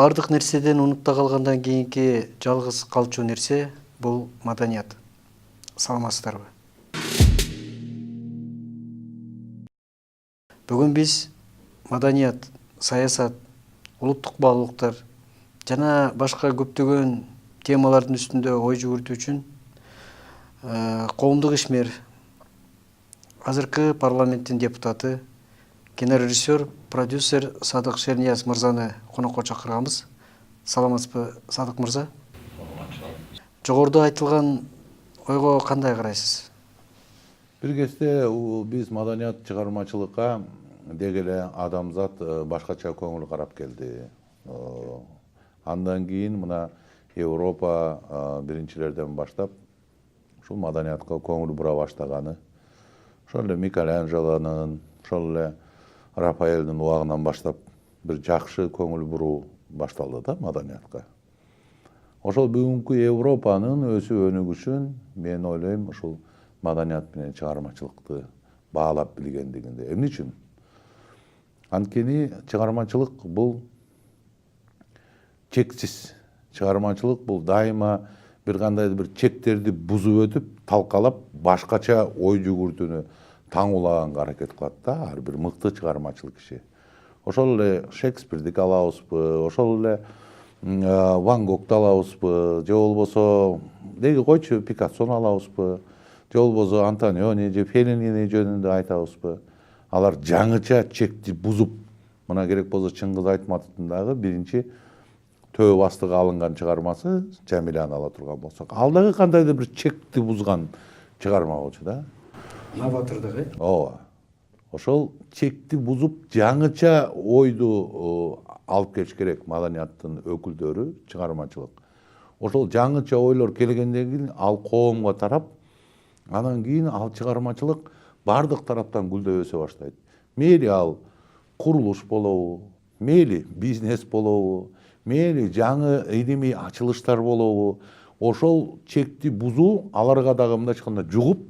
бардык нерседен унутта калгандан кийинки жалгыз калчу нерсе бул маданият. Саламатсыздарбы? Бүгүн биз маданият, саясат, улуттук баалуулуктар жана башка көптөгөн темалардын үстүндө ой жүгүртүү үчүн коомдук ишмер, азыркы парламенттин депутаты, кинорежиссер, продюсер Садык Шернияз мырзаны конокко чакырганбыз. Саламатсызбы, Садык мырза? Жогоруда айтылган ойго кандай карайсыз? Бир кезде биз маданият чыгармачылыкка деги эле адамзат башкача көңүл карап келди. Андан кийин мына Европа биринчилерден баштап ушул маданиятка көңүл бура баштаганы, ошол эле Микеланджелонун, ошол эле Рафаэлдин убагынан баштап бир жакшы көңүл буруу башталды да маданиятка. Ошол бүгүнкү Европанын өсүп өнүгүшүн мен ойлойм ушул маданият менен чыгармачылыкты баалап билгендигинде. Эмне үчүн? Анткени чыгармачылык бул чексиз. Чыгармачылык бул дайыма бир кандайдыр бир чектерди бузуп өтүп, талкалап, башкача ой жүгүртүүнү таңуулаганга аракет кылат да ар бир мыкты чыгармачыл киши. Ошол эле Шекспирдики алабызбы, ошол эле Ван Гогду алабызбы, же болбосо деги койчу Пикассону алабызбы, же болбосо Антониони же Феллини жөнүндө айтабызбы. Алар жаңыча чекти бузуп, мына керек болсо Чыңгыз Айтматовдун дагы биринчи төбө бастыга алынган чыгармасы Жамиляны ала турган болсок, ал дагы кандайдыр бир чекти бузган чыгарма болчу да. Новатордук, Ооба. Ошол чекти бузуп жаңыча ойду алып келиш керек маданияттын өкүлдөрү, чыгармачылык. Ошол жаңыча ойлор келгенден кийин ал коомго тарап, анан кийин ал чыгармачылык бардык тараптан гүлдөп өсө баштайт. Мейли ал курулуш болобу, мейли бизнес болобу, мейли жаңы илимий ачылыштар болобу, ошол чекти бузуу аларга дагы мындайча айтканда жугуп,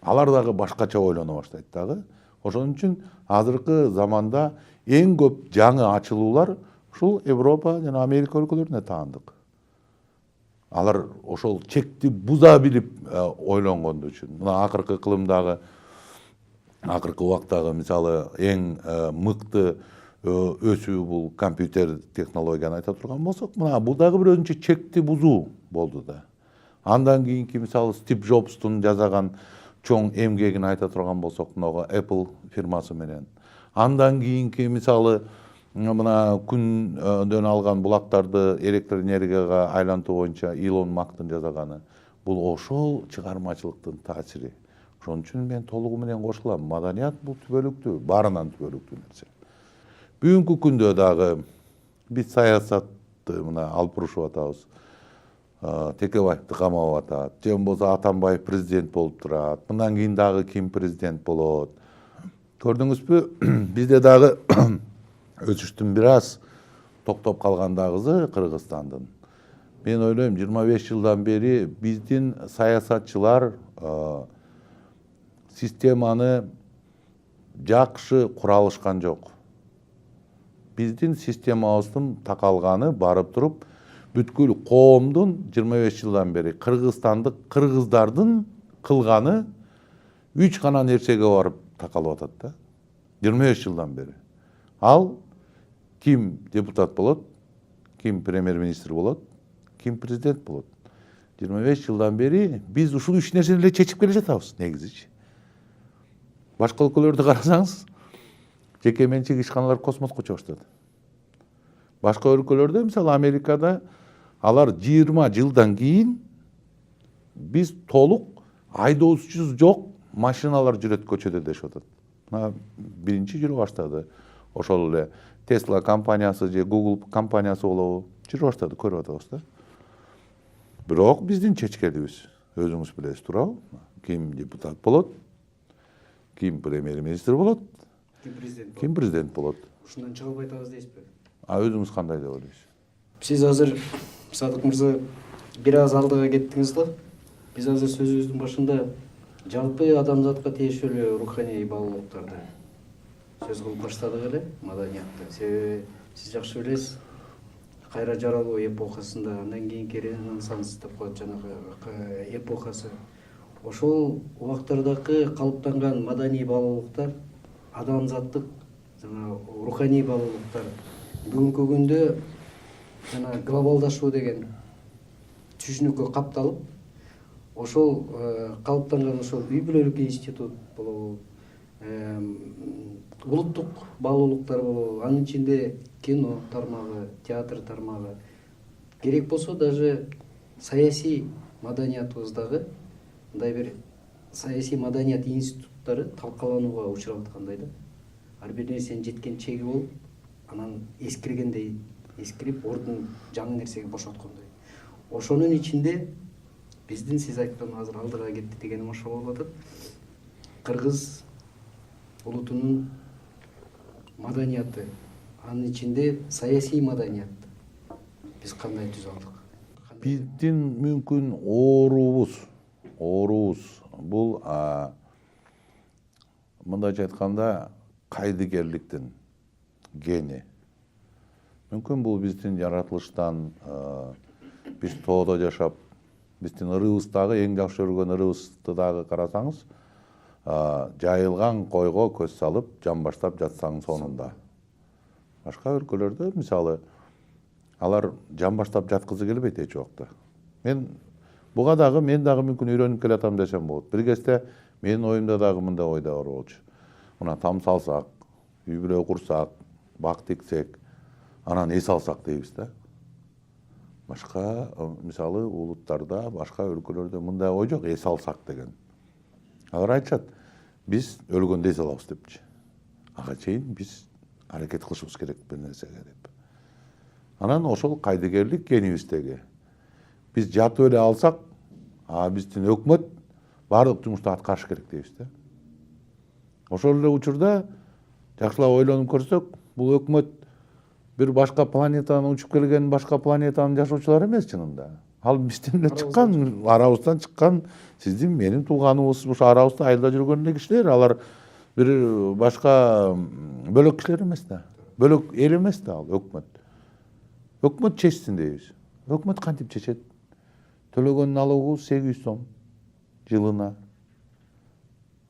алар дагы башкача ойлоно баштайт дагы. Ошон үчүн азыркы заманда эң көп жаңы ачылуулар ушул Европа жана Америка өлкөлөрүнө таандык. Алар ошол чекти буза билип ойлонгондо үчүн. Мына акыркы ыкылымдагы, акыркы убактагы мисалы эң мыкты өсүү бул компьютер технологияны айта турган болсок, мына бул дагы бир өзүнчө чекти бузуу болду да. Андан кийинки мисалы Стив Джобстун жасаган чоң эмгегин айта турган болсок, мына Apple фирмасы менен. Андан кийинки мисалы мына күндөн алган булактарды электр энергияга айлантуу боюнча Илон Масктын жасаганы. Бул ошол чыгармачылыктын таасири. Ошон үчүн мен толугу менен кошулам. Маданият бул түбөлүктүү, баарынан түбөлүктүү нерсе. Бүгүнкү күндө дагы биз саясатты мына алып бурушуп атабыз. Текебаевди камап атат, же болбосо Атамбаев президент болуп турат. Мындан кийин дагы ким президент болот? Көрдүңүзбү? Бизде дагы өсүштүн бир аз токтоп калган дагысы Кыргызстандын. Мен ойлойм 25 жылдан бери биздин саясатчылар системаны жакшы кура алышкан жок. Биздин системабыздын такалганы барып туруп бүткүл коомдун 25 жылдан бери кыргыздардын кылганы 3 гана нерсеге барып такалып атат да. 25 жылдан бери. Ал ким депутат болот, ким премьер-министр болот, ким президент болот. 25 жылдан бери биз ушул 3 нерсени эле чечип келе жатабыз негизичи. Башка өлкөлөрдү карасаңыз, жеке менчик ишканалар космоско уча баштады. Башка өлкөлөрдө, мисалы Америкада, алар 20 жылдан кийин биз толук айдоочусу жок машиналар жүрөт көчөдө дешип атат. Мына биринчи жүрө баштады. Ошол эле Tesla компаниясы же Google компаниясы болобу жүрө баштады, көрүп атабыз да. Бирок биздин чечкелибиз өзүңүз билесиз туурабы? Ким депутат болот, ким премьер-министр болот, ким президент болот. Ушундан чыгып айтабыз дейсизби? Өзүңүз кандай деп ойлойсуз? Сиз азыр, Садык мырза, бир аз алдыга кеттиңиз да. Биз азыр сөзүбүздүн башында жалпы адамзатка тиешелүү руханий баалуулуктарды сөз кылып баштадык эле маданиятты. Себеби сиз жакшы билесиз, кайра жаралуу эпохасында, андан кийинки ренессанс деп коет жанагы эпохасы. Ошол убактардагы калыптанган маданий баалуулуктар, адамзаттык жана руханий баалуулуктар бүгүнкү күндө жана глобалдашуу деген түшүнүккө капталып, ошол калыптанган ошол үй бүлөлүк институт болобу, улуттук баалуулуктар болобу, анын ичинде кино тармагы, театр тармагы, керек болсо даже саясий маданиятыбыздагы мындай бир саясий маданият институттары талкаланууга учурап аткандай да. Ар бир нерсенин жеткен чеги болуп, анан эскиргендей эскирип, ордун жаңы нерсеге бошоткондой. Ошонун ичинде биздин сиз айткан азыр алдыга кетти дегеним ошол болуп атат. Кыргыз улутунун маданияты, анын ичинде саясий маданият биз кандай түзө алдык? Биздин мүмкүн оорубуз бул мындайча айтканда кайдыгерликтин гени. Мүмкүн бул биздин жаратылыштан, биз тоодо жашап, биздин ырыбыздагы эң жакшы көргөн ырыбызды дагы карасаңыз, жайылган койго көз салып, жан баштап жатсаң сонунда. Башка өлкөлөрдө мисалы алар жан баштап жаткызы келбейт эч убакта. Мен дагы мүмкүн үйрөнүп келатам десем болот. Бир кезде менин оюмда дагы мындай ой да бар болчу. Мына там салсак, үй бүлө курсак, бак тиксек, анан эс алсак дейбиз да. Башка мисалы улуттарда, башка өлкөлөрдө мындай ой жок, эс алсак деген. Алар айтышат, биз өлгөндө эс алабыз депчи. Ага чейин биз аракет кылышыбыз керек бир нерсеге деп. Анан ошол кайдыгерлик генибиздеги. Биз жатып эле алсак, биздин өкмөт баардык жумушту аткарыш керек дейбиз да. Ошол эле учурда жакшылап ойлонуп көрсөк, бул өкмөт бир башка планетадан учуп келген башка планетанын жашоочулары эмес чынында. Ал бизден эле чыккан, арабыздан чыккан, сиздин менин тууганыбыз, ушу арабызда айылда жүргөн эле кишилер, алар бир башка бөлөк кишилер эмес да. Бөлөк эл эмес да ал өкмөт. Өкмөт чечсин дейбиз. Өкмөт кантип чечет? Төлөгөн налогубуз 800 сом жылына.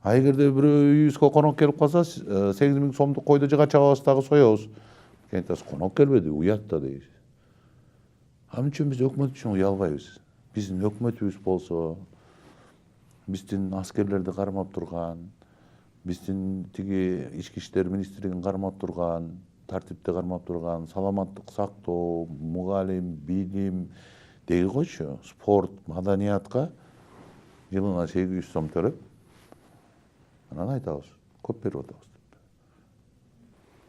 Эгерде бирөө үйүбүзгө конок келип калса, 8000 сомдук койду жыга чабабыз дагы соебуз. Кентес конок келбеди, уят да дейбиз. Ал үчүн биз өкмөт үчүн уялбайбыз. Биздин өкмөтүбүз болсо, биздин аскерлерди кармап турган, биздин тиги ички иштер министрлигин кармап турган, тартипти кармап турган, саламаттык сактоо, мугалим, билим деги койчу, спорт, маданиятка жылына 800 сом төлөп, анан айтабыз, көп берип атабыз деп.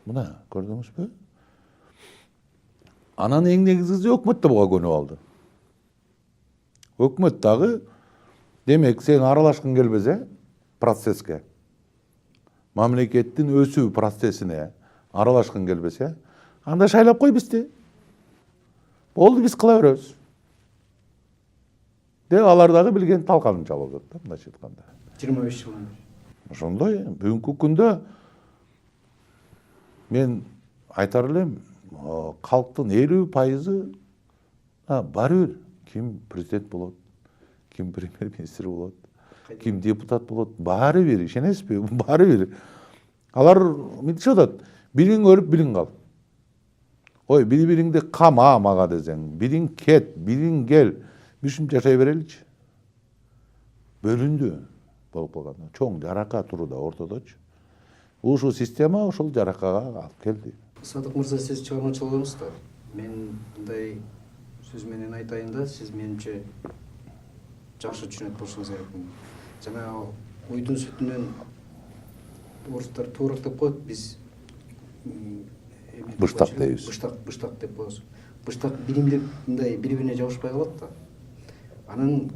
Мына, көрдүңүзбү? Анан эң негизгиси өкмөт да буга көнүп алды. Өкмөт дагы, демек, сен аралашкың келбесе процесске, мамлекеттин өсүү процессине аралашкың келбесе, анда шайлап кой бизди. Болду, биз кыла беребиз. Деп алар дагы билген талканын чалып атат да, мындайча айтканда. 25 жылдан бери. Ошондой, бүгүнкү күндө мен айтар элем, калктын 50% баары бир ким президент болот, ким премьер-министр болот, ким депутат болот, баары бир, ишенесизби? Баары бир. Алар мынтип атат, бириң өлүп бириң кал. Ой, бири-бириңди кама мага десең, бириң кет, бириң кел, бишим жашай береличи. Бөлүндү болуп калган. Чоң жарака туруда ортодочу. Ушул система ошол жаракага алып келди. Садык мырза, сиз чыгармачылыгыңыз да. Мен мындай сөз менен айтайын да, сиз менимче жакшы түшүнөт болушуңуз керек. Жана уйдун сүтүнөн орустар туурак деп коет, биз быштак дейбиз. Быштак деп коебуз. Быштак биримдеп мындай бири-бирине жабышпай калат да. Анан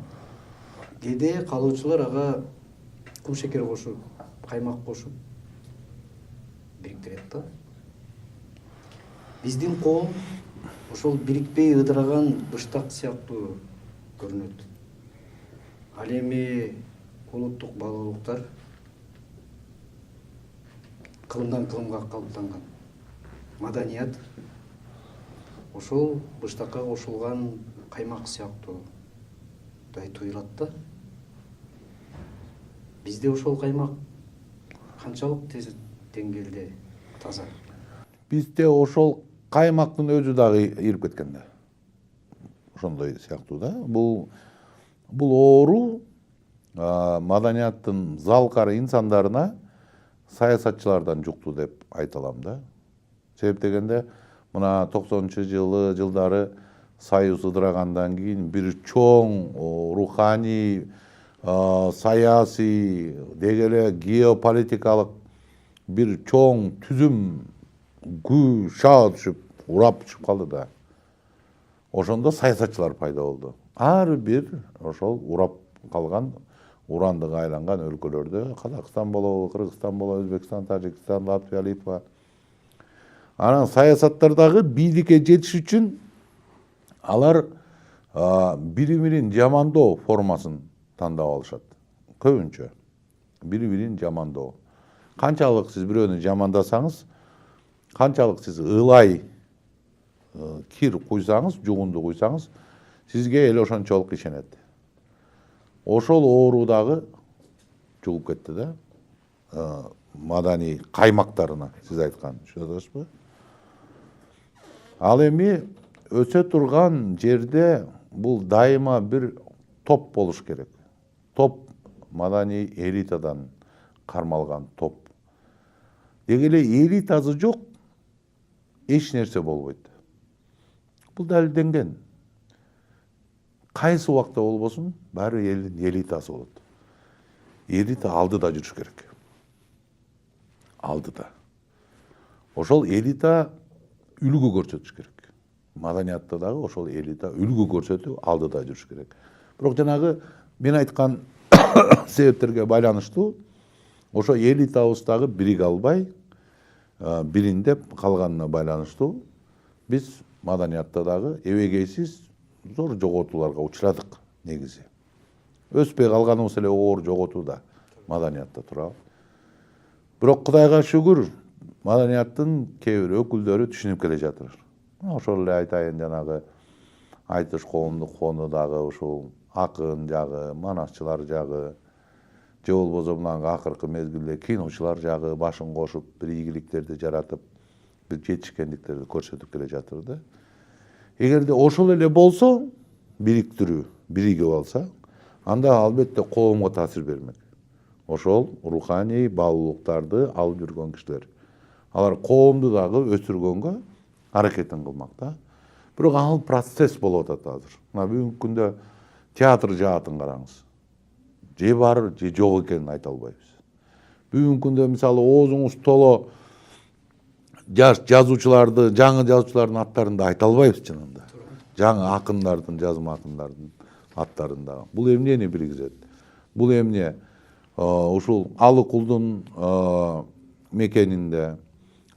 кээде калуучулар ага кум шекер кошуп, каймак кошуп бириктирет да. Биздин коом ошол бирикпей ыдыраган быштак сыяктуу көрүнөт. Ал эми улуттук баалуулуктар кылымдан кылымга калыптанган маданият, ошол быштакка кошулган каймак сыяктуудай туюлат да. Бизде ошол каймак канчалык деңгээлде таза? Бизде ошол каймактын өзү дагы ирип кеткен да. Ошондой сыяктуу да. Бул оору маданияттын залкар инсандарына саясатчылардан жукту деп айта алам да. Себеп дегенде мына 90-жылдары Союз ыдырагандан кийин бир чоң руханий, саясий, деги эле геополитикалык бир чоң түзүм шаа түшүп, урап түшүп калды да. Ошондо саясатчылар пайда болду. Ар бир ошол урап калган, урандыга айланган өлкөлөрдө, Казакстан болобу, Кыргызстан болобу, Өзбекстан, Тажикстан, Латвия, Литва. Анан саясаттардагы бийликке жетиш үчүн алар бири-бирин жамандоо формасын тандап алышат. Көбүнчө бири-бирин жамандоо. Канчалык сиз бирөөнү жамандасаңыз, канчалык сиз ылай кир куйсаңыз, жугунду куйсаңыз, сизге эл ошончолук ишенет. Ошол оору дагы жугуп кетти да. Маданий каймактарына сиз айткан, түшүнүп атасызбы? Ал эми өсө турган жерде бул дайыма бир топ болуш керек. Топ маданий элитадан кармалган топ. Деги эле элитасы жок эч нерсе болбойт. Бул далилденген. Кайсы убакта болбосун, баары элдин элитасы болот. Элита алдыда жүрүш керек. Алдыда. Ошол элита үлгү көрсөтүш керек. Маданиятта дагы ошол элита үлгү көрсөтүп алдыда жүрүш керек. Бирок жанагы мен айткан себептерге байланыштуу ошо элитабыз дагы бириге албай, бириндеп калганына байланыштуу биз маданиятта дагы эбегейсиз зор жоготууларга учурадык негизи. Өспөй калганыбыз эле оор жоготуу да маданиятта турабы. Бирок Кудайга шүгүр, маданияттын кээ бир өкүлдөрү түшүнүп келе жатыр. Ошол эле айтайын, жанагы айтыш коомдук фону дагы ушул акын жагы, манасчылар жагы, же болбосо мына акыркы мезгилде киночулар жагы башын кошуп, бир ийгиликтерди жаратып, бир жетишкендиктерди көрсөтүп келе жатыр да. Эгерде ошол эле болсо, бириктирүү, биригип алса, анда албетте коомго таасир бермек. Ошол руханий баалуулуктарды алып жүргөн кишилер. Алар коомду дагы өстүргөнгө аракетин кылмак да. Бирок ал процесс болуп атат азыр. Мына бүгүнкү күндө театр жаатын караңыз. Же бар, же жок экенин айта албайбыз. Бүгүнкү күндө мисалы оозуңуз толо жазуучуларды, жаңы жазуучулардын аттарын да айта албайбыз чынында. Жаңы акындардын, жазма акындардын аттарын да. Бул эмнени биргизет? Бул эмне? Ушул Алыкулдун мекенинде,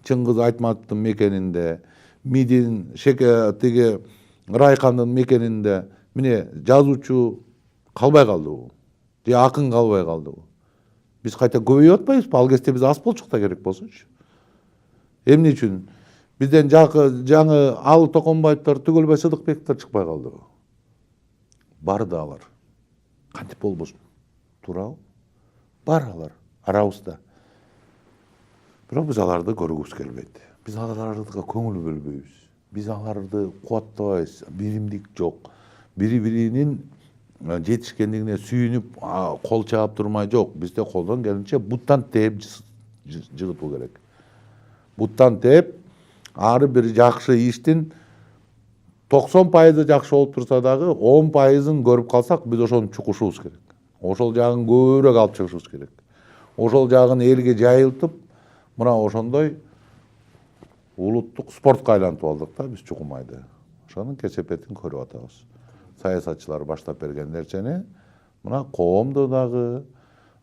Чыңгыз Айтматовдун мекенинде, Мидин тиги Райкандын мекенинде міне жазуучу калбай калдыбы? Же акын калбай калдыбы? Биз кайта көбөйүп атпайбызбы? Ал кезде биз аз болчук да керек болсочу. Эмне үчүн? Бизден жаңы Алы Токонбаевдер, Түгөлбай Сыдыкбековдер чыкпай калдыбы? Бар да алар. Кантип болбосун? Туурабы? Бар алар арабызда. Бирок биз аларды көргүбүз келбейт. Биз аларга көңүл бөлбөйбүз. Биз аларды кубаттабайбыз. Биримдик жок. Бири-биринин жетишкендигине сүйүнүп, кол чаап турмай жок. Бизде колдон келинче буттан тээп жыгытуу керек. Буттан тээп, ар бир жакшы иштин 90% жакшы болуп турса дагы 10%-ын көрүп калсак, биз ошону чукушубуз керек. Ошол жагын көбүрөөк алып чыгышыбыз керек. Ошол жагын элге жайылтып, мына ошондой улуттук спортко айлантып алдык да биз чукумайды. Ошонун кесепетин көрүп атабыз. Саясатчылар баштап берген нерсени мына коомдо дагы,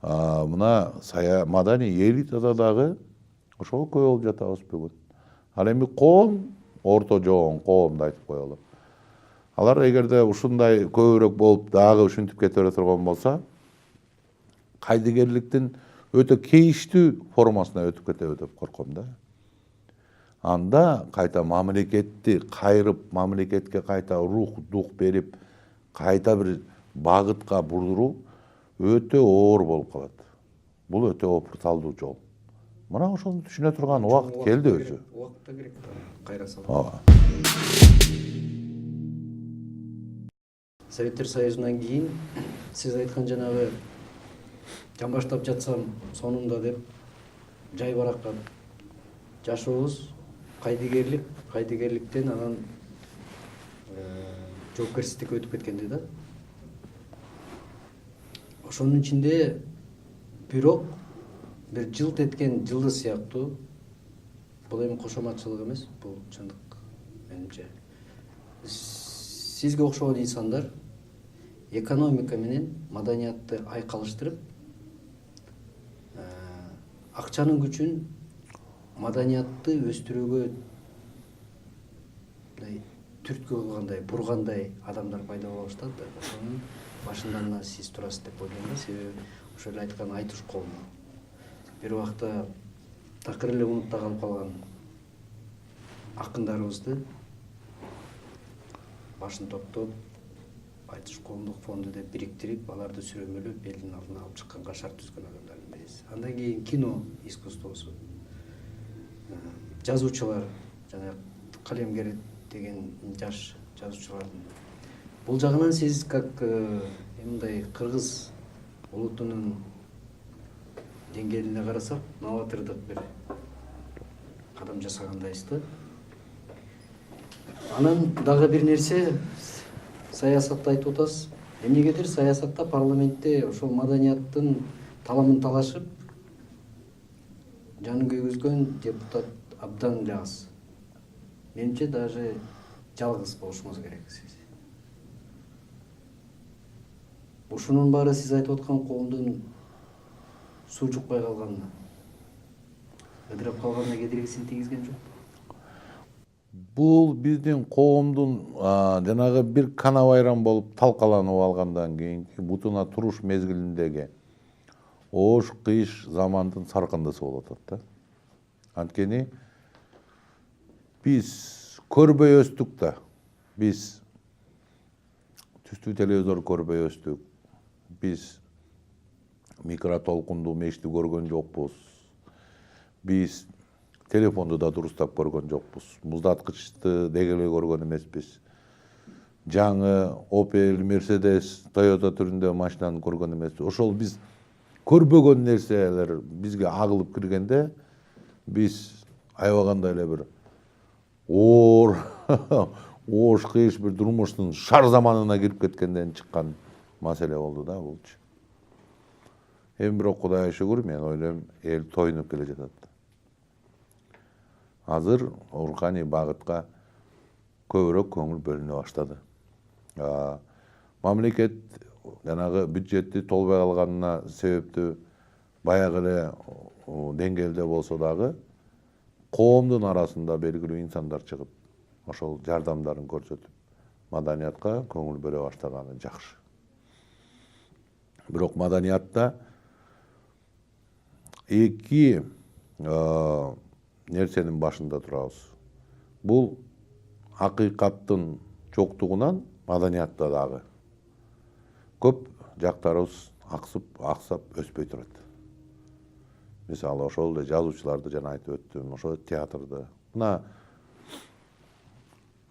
мына маданий элитада дагы ошол көп болуп жатабыз бүгүн. Ал эми коом, орто жоон коомду айтып коелу. Алар эгерде ушундай көбүрөөк болуп дагы ушинтип кете бере турган болсо, кайдыгерликтин өтө кейиштүү формасына өтүп кетеби деп корком да. анда кайта мамлекетти кайрып, мамлекетке кайта рух дух берип, кайта бир багытка бурдуруу өтө оор болуп калат. Бул өтө опурталдуу жол. Мына ошону түшүнө турган убакыт келди өзү. Убакыт да керек кайра салып. Ооба. Советтер Союзунан кийин сиз айткан жанагы жан баштап жатсам сонунда деп жайбаракат жашообуз кайдыгерликтен анан жоопкерчиликке өтүп кеткенди да. Ошонун ичинде бирок бир жылт эткен жылдыз сыяктуу, бул эми кошоматчылык эмес, бул чындык менимче. Сизге окшогон инсандар экономика менен маданиятты айкалыштырып, акчанын күчүн маданиятты өстүрүүгө түрткү кылгандай, бургандай адамдар пайда боло баштады да. Ошонун башында сиз турасыз деп ойлойм да, себеби ошо эле айткан айтыш колуну. Бир убакта такыр эле унутта калып калган акындарыбызды башын топтоп айтыш коомдук фонду деп бириктирип, аларды сүрөмөлөп элдин алдына алып чыкканга шарт түзгөн адамдардын бириси. Андан кийин кино искусствосу, жазуучулар, жана Калемгер деген жаш жазуучулардын. Бул жагынан сиз как мындай кыргыз улутунун деңгээлине карасак, новатордук бир кадам жасагандайсыз да. Анан дагы бир нерсе, саясатты айтып атасыз. Эмнегедир саясатта, парламентте ошол маданияттын таламын талашып жанын күйгүзгөн депутат абдан эле аз. Менимче даже жалгыз болушуңуз керек сиз. Ушунун баары сиз айтып аткан коомдун суу жукпай калганына, ыдырап калганына кедергисин тийгизген жок. Бул биздин коомдун жанагы бир кана байрам болуп талкаланып алгандан кийинки бутуна туруш мезгилиндеги оош кыйыш замандын саркындысы болуп атат да. Анткени биз көрбөй өстүк да. Биз түстүү телевизор көрбөй өстүк. Биз микротолкундуу мешти көргөн жокпуз. Биз телефонду да дурустап көргөн жокпуз. Муздаткычты дегеле көргөн эмеспиз. Жаңы Opel, Mercedes, Toyota түрүндө машинаны көргөн эмеспиз. Ошол биз көрбөгөн нерселер бизге агылып киргенде биз аябагандай эле бир оор оош кыйыш бир турмуштун шар заманына кирип кеткенден чыккан маселе болду да булчу. Эми бирок Кудайга шүгүр, мен ойлойм, эл тоюнуп келе жатат. Азыр руханий багытка көбүрөөк көңүл бөлүнө баштады. Мамлекет жанагы бюджетти толбой калганына себептүү баягы эле деңгээлде болсо дагы коомдун арасында белгилүү инсандар чыгып, ошол жардамдарын көрсөтүп, маданиятка көңүл бөлө баштаганы жакшы. Бирок маданиятта эки нерсенин башында турабыз. Бул акыйкаттын жоктугунан маданиятта дагы көп жактарыбыз аксап өспөй турат. Мисалы ошол эле жазуучуларды жана айтып өттүм, ошол театрды. Мына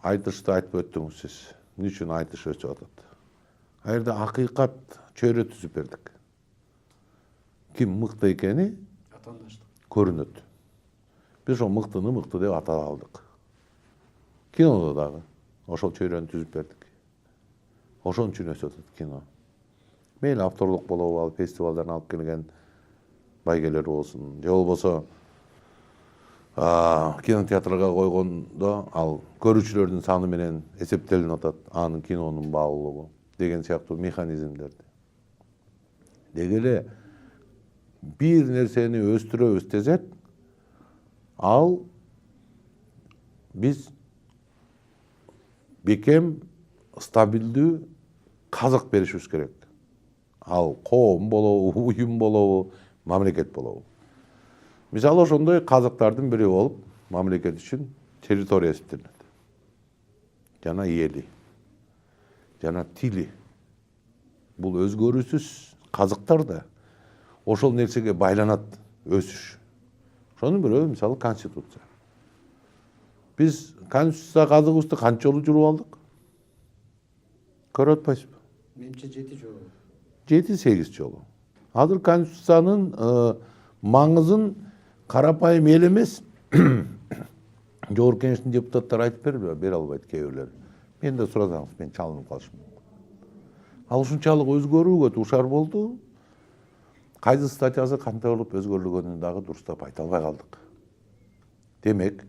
айтышты айтып өттүңүз сиз. Эмне үчүн айтыш өсүп атат? А жерде акыйкат чөйрө түзүп бердик. Ким мыкты экени көрүнөт. Биз ошол мыктыны мыкты деп атап алдык. Кинодо дагы ошол чөйрөнү түзүп бердик. Ошон үчүн өсүп атат кино. Мейли авторлук болобу, ал фестивалдардан алып келген байгелер болсун, же болбосо кинотеатрга койгондо ал көрүүчүлөрдүн саны менен эсептелип атат, анын кинонун баалуулугу деген сыяктуу механизмдерди. Деги эле бир нерсени өстүрөбүз десек, ал биз бекем, стабилдүү казык беришибиз керек. Ал коом болобу, уюм болобу, мамлекет болобу. Мисалы ошондой казыктардын бири болуп, мамлекет үчүн территория эсептелинет. Жана эли, жана тили. Бул өзгөрүүсүз казыктар да ошол нерсеге байланат, өсүш. Ошонун бирөө мисалы конституция. Биз конституция казыгыбызды канча жолу жууруп алдык? Көрүп атпайсызбы? Менимче 7 жолу. 7-8 жолу. Азыр конституциянын маңызын карапайым эл эмес жогорку кеңештин депутаттары айтып бере албайт кээ бирлери. Мен да сурасаңыз, мен чалынып калышым мүмкүн. Ал ушунчалык өзгөрүүгө дуушар болду. Кайсы статьясы кантип болуп өзгөрүлгөнүн дагы дурустап айта албай калдык. Демек,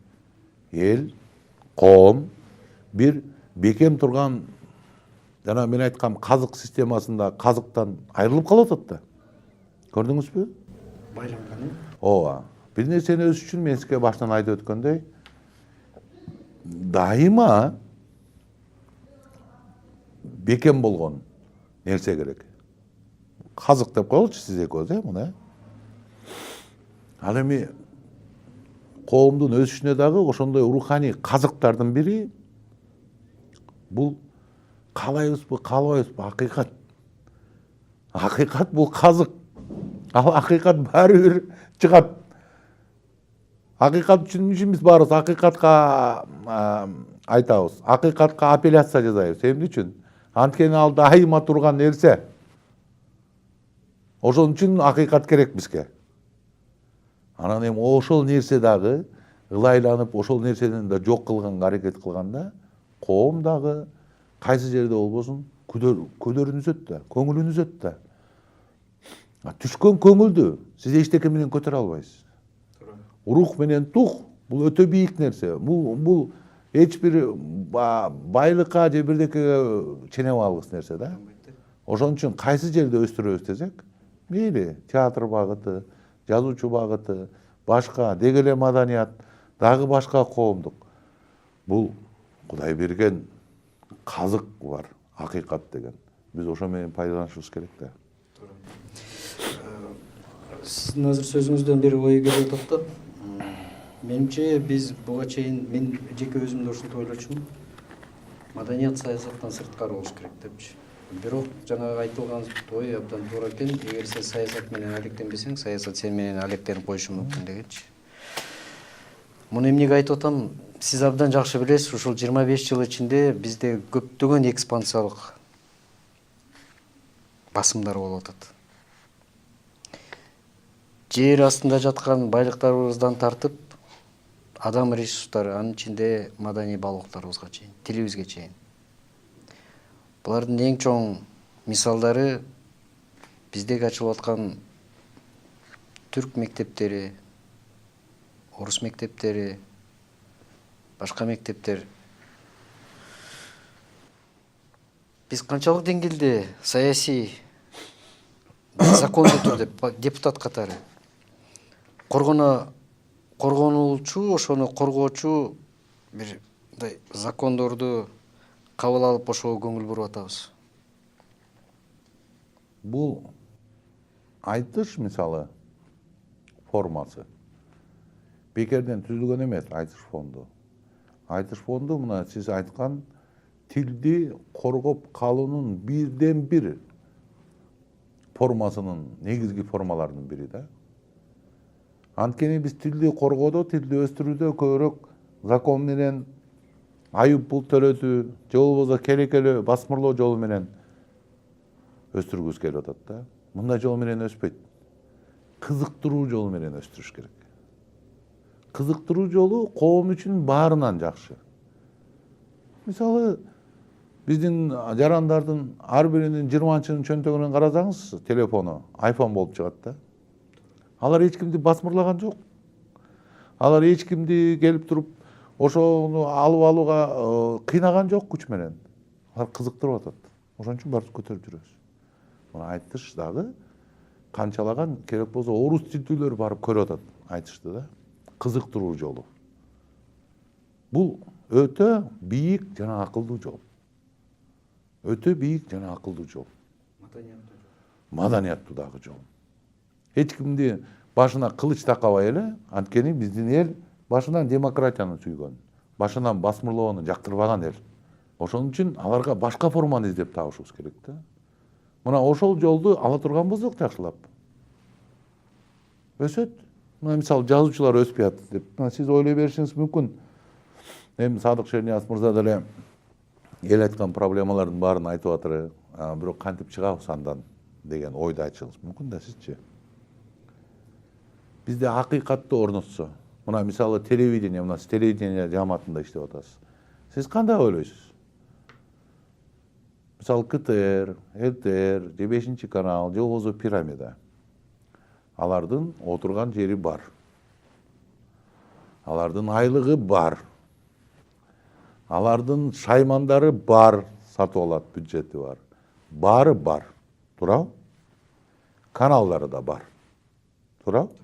эл, коом бир бекем турган, жана мен айткам казык системасында казыктан айрылып калып атат да. Көрдүңүзбү? Байланган. Ооба. Бир нерсени өсүш үчүн мен сизге башынан айтып өткөндөй, дайыма бекем болгон нерсе керек. Казык деп коелучу сиз экөөбүз, мына. Ал эми коомдун өсүшүнө дагы ошондой руханий казыктардын бири бул каалайбызбы, каалабайбызбы, акыйкат. Акыйкат бул казык. Ал акыйкат баары бир чыгат. Акыйкат үчүн биз баарыбыз акыйкатка айтабыз. Акыйкатка апелляция жасайбыз. Эмне үчүн? Анткени ал дайыма турган нерсе. Ошон үчүн акыйкат керек бизге. Анан эми ошол нерсе дагы ылайланып, ошол нерсени да жок кылганга аракет кылганда, коом дагы кайсы жерде болбосун көдөрүнүзөт да, көңүлүнүзөт да. Түшкөн көңүлдү сиз эчтеке менен көтөрө албайсыз. Рух менен тух бул өтө бийик нерсе. Бул эч бир байлыкка же бирдекеге чене алгыс нерсе да. Ошон үчүн кайсы жерде өстүрөбүз десек, мейли театр багыты, жазуучу багыты, башка деги эле маданият, дагы башка коомдук. Бул Кудай берген казык бар, акыйкат деген. Биз ошо менен пайдаланышыбыз керек да. Сиздин азыр сөзүңүздөн бир ой келип атат да. Менимче биз буга чейин, мен жеке өзүм да ушинтип ойлочумун. Маданият саясаттан сырткары болуш керек депчи. Бирок жанагы айтылган ой абдан туура экен. Эгер сен саясат менен алектенбесең, саясат сен менен алектенип коюшу мүмкүн дегенчи. Муну эмнеге айтып атам? Сиз абдан жакшы билесиз, ушул 25 жыл ичинде бизде көптөгөн экспансиялык басымдар болуп атат. Жер астында жаткан байлыктарыбыздан тартып, адам ресурстары, анын ичинде маданий баалуулуктарыбызга чейин, тилибизге чейин. Булардын эң чоң мисалдары биздеги ачылып аткан түрк мектептери, орус мектептери, башка мектептер. Биз канчалык деңгээлде саясий, закондуу түрдө депутат катары коргонулчу, ошону коргоочу бир мындай закондорду кабыл алып ошого көңүл буруп атабыз. Бул айтыш мисалы формасы бекерден түзүлгөн эмес. Айтыш фонду. Айтыш фонду мына сиз айткан тилди коргоп калуунун бирден бир формасынын негизги формаларынын бири да. Анткени биз тилди коргоодо, тилди өстүрүүдө көбүрөөк закон менен айып пул төлөтүү, же болбосо керекелүү, басмырлоо жолу менен өстүргүбүз келип атат да. Мындай жол менен өспөйт. Кызыктыруу жолу менен өстүрүш керек. Кызыктыруу жолу коом үчүн баарынан жакшы. Мисалы, биздин жарандардын ар биринин 20-чынын чөнтөгүнөн карасаңыз, телефону iPhone болуп чыгат да. Алар эч кимди басмырлаган жок. Алар эч кимди келип туруп ошону алып алууга кыйнаган жок күч менен. Алар кызыктырып атат. Ошон үчүн баарыбыз көтөрүп жүрөбүз. Мына айтыш дагы канчалаган керек болсо орус тилдүүлөр барып көрүп атат айтышты да. Кызыктыруу жолу. Бул өтө бийик жана акылдуу жол. Өтө бийик жана акылдуу жол. Маданияттуу дагы жол. Эч кимди башына кылыч такабай эле, анткени биздин эл башынан демократияны сүйгөн, башынан басмырлоону жактырбаган эл. Ошон үчүн аларга башка форманы издеп табышыбыз керек да. Мына ошол жолду ала турганбыздык жакшылап. Өсөт. Мына мисалы жазуучулар өспөй атат деп. Сиз ойлой беришиңиз мүмкүн. Эми Садык Шерниязов мырза деле эл айткан проблемалардын баарын айтып атыр. Бирок кантип чыгабыз андан деген ойду айтышыңыз мүмкүн да сизчи. Бизде акыйкатты орнотсо, мына мисалы телевидение, мына телевидение жамаатында иштеп атасыз. Сиз кандай ойлойсуз? Мисалы КТР, ЛТР, же 5 канал, же болбосо пирамида. Алардын отурган жери бар. Алардын айлыгы бар. Алардын шаймандары бар, сатып алат, бюджети бар. Бары бар. Туурабы? Каналдары да бар. Туурабы?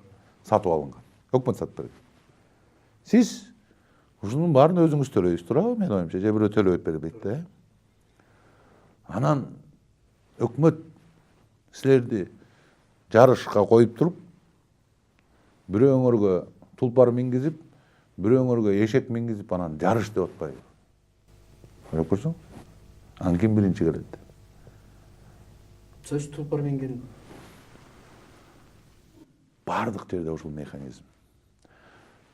Сатып алынган. Өкмөт сатып берет. Сиз ушунун баарын өзүңүз төлөйсүз, туурабы? Мен оюмча, же бирөө төлөп бербейт да. Анан өкмөт силерди жарышка коюп туруп, бирөөңөргө тулпар мингизип, бирөөңөргө эшек мингизип, анан жарыш деп атпайбы? Ойлоп көрсөң? Анан ким биринчи келет? Сөз тулпар минген. Бардык жерде ушул механизм.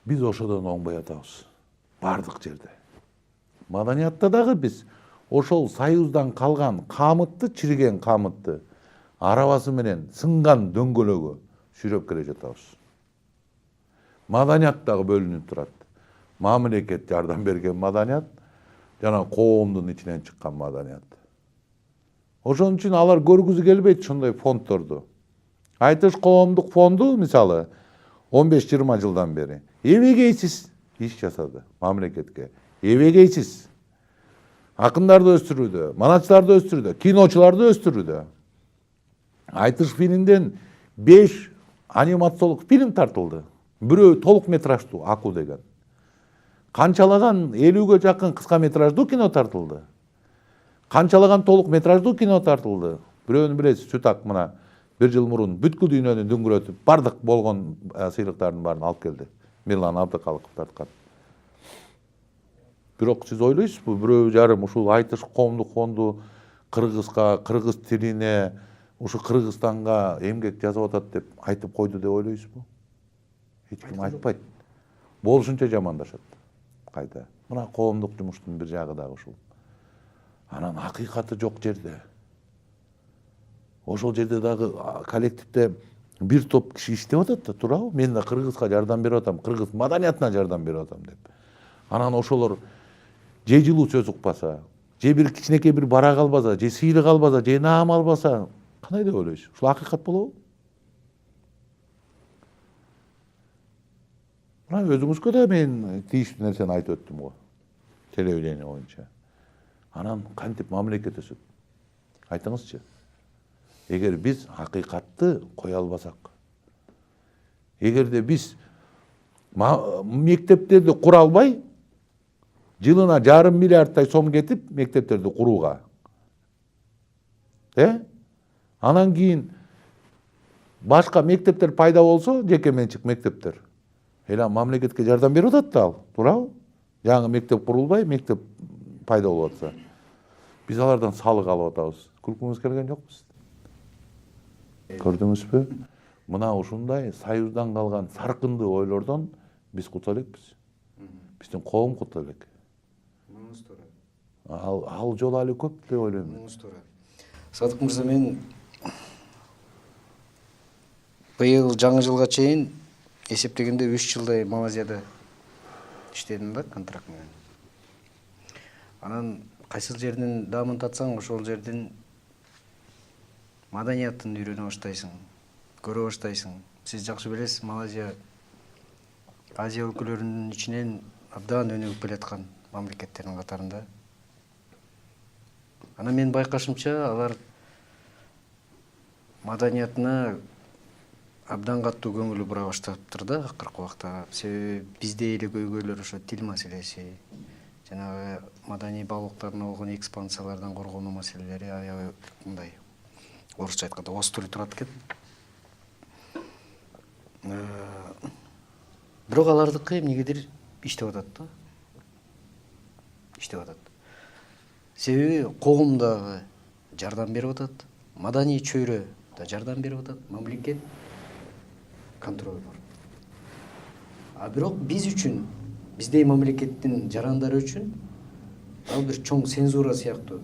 Биз ошодон оңбой атабыз. Бардык жерде. Маданиятта дагы биз ошол союздан калган камытты, чириген камытты арабасы менен сынган дөңгөлөгө сүйрөп келе жатабыз. Маданият дагы бөлүнүп турат. Мамлекет жардам берген маданият жана коомдун ичинен чыккан маданият. Ошон үчүн алар көргүзү келбейт ошондой фонддорду. Айтыш коомдук фонду мисалы 15-20 жылдан бери эбегейсиз иш жасады мамлекетке. Эбегейсиз. Акындарды өстүрүүдө, манатчыларды өстүрүүдө, киночуларды өстүрүүдө. Айтыш фильмден 5 анимациялык фильм тартылды. Бирөө толук метраждуу Аку деген. Канчалаган 50-ге жакын кыска метраждуу кино тартылды. Канчалаган толук метраждуу кино тартылды. Бирөөнү билесиз, Сүтак мына 1 жыл мурун бүткүл дүйнөнү дүңгүрөтүп, бардык болгон сыйлыктардын баарын алып келди. Мирлан Абдыкалыков тарткан. Бирок сиз ойлойсузбу, бирөө жарым ушул Айтыш коомдук фонду кыргызга, кыргыз тилине, ушу Кыргызстанга эмгек жасап атат деп айтып койду деп ойлойсузбу? Эч ким айтпайт. Болушунча жамандашат. Кайда? Мына коомдук жумуштун бир жагы дагы ушул. Анан акыйкаты жок жерде. Ошол жерде дагы коллективде бир топ киши иштеп атат да, туурабы? Мен да Кыргызга жардам берип атам, кыргыз маданиятына жардам берип атам деп. Анан ошолор же жылуу сөз укпаса, же бир кичинекей бир барак албаса, же сыйлык албаса, же наам албаса, кандай деп ойлойсуз? Ушул акыйкат болобу? Мына өзүңүзгө да мен тийиштүү нерсени айтып өттүм го. Телевидение боюнча. Анан кантип мамлекет өсөт? Айтыңызчы. Эгер биз акыйкатты кое албасак, эгерде биз мектептерди кура албай, жылына жарым миллиардтай сом кетип мектептерди курууга. Анан кийин башка мектептер пайда болсо, жеке менчик мектептер. Эла мамлекетке жардам берип атат да ал, туурабы? Жаңы мектеп курулбай, мектеп пайда болуп атса. Биз алардан салык алып атабыз. Күлкүңүз келген жокпу? Көрдүңүзбү? Мына ушундай союздан калган саркындуу ойлордон биз кутула элекпиз. Биздин коом кутула элек. Муңуз туура. Ал жол али көп деп ойлойм. Муңуз туура. Садык мырза, мен быйыл жаңы жылга чейин эсептегенде 3 жылдай Малайзияда иштедим да контракт менен. Анан кайсыл жердин даамын татсаң, ошол жердин маданиятын үйрөнө баштайсың, көрө баштайсың. Сиз жакшы билесиз, Малайзия Азия өлкөлөрүнүн ичинен абдан өнүгүп келаткан мамлекеттердин катарында. Анан мен байкашымча, алар маданиятына абдан катуу көңүл бура баштаптыр да акыркы убакта. Себеби бизде эле көйгөйлөр ошо тил маселеси, жанагы маданий баалуулуктарына болгон экспансиялардан коргонуу маселелери аябай мындай, орусча айтканда, остурий турат экен. Бирок алардыкы эмнегедир иштеп атат да. Иштеп атат. Себеби коом дагы жардам берип атат, маданий чөйрө да жардам берип атат, мамлекет контроль бар. А бирок биз үчүн, биздей мамлекеттин жарандары үчүн ал бир чоң цензура сыяктуу,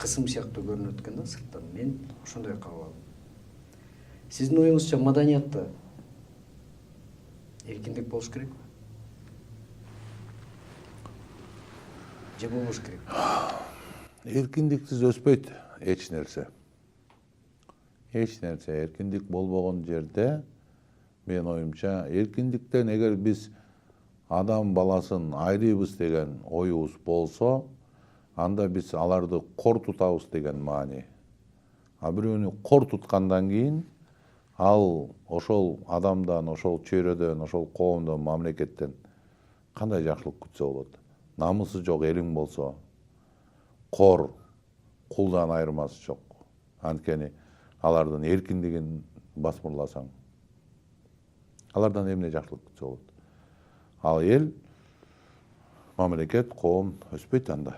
кысым сыяктуу көрүнөт экен да сырттан. Мен ошондой кабыл алдым. Сиздин оюңузча маданиятта эркиндик болуш керекпи? Же болбош керек? Эркиндиксиз өспөйт эч нерсе. Эч нерсе эркиндик болбогон жерде, менин оюмча, эркиндиктен эгер биз адам баласын айрыйбыз деген оюбуз болсо, анда биз аларды кор тутабыз деген маани. А бирөөнү кор туткандан кийин ал ошол адамдан, ошол чөйрөдөн, ошол коомдон, мамлекеттен кандай жакшылык күтсө болот? Намысы жок элиң болсо, кор, кулдан айырмасы жок. Анткени алардын эркиндигин басмырласаң, алардан эмне жакшылык күтсө болот? Ал эл, мамлекет, коом өспөйт анда.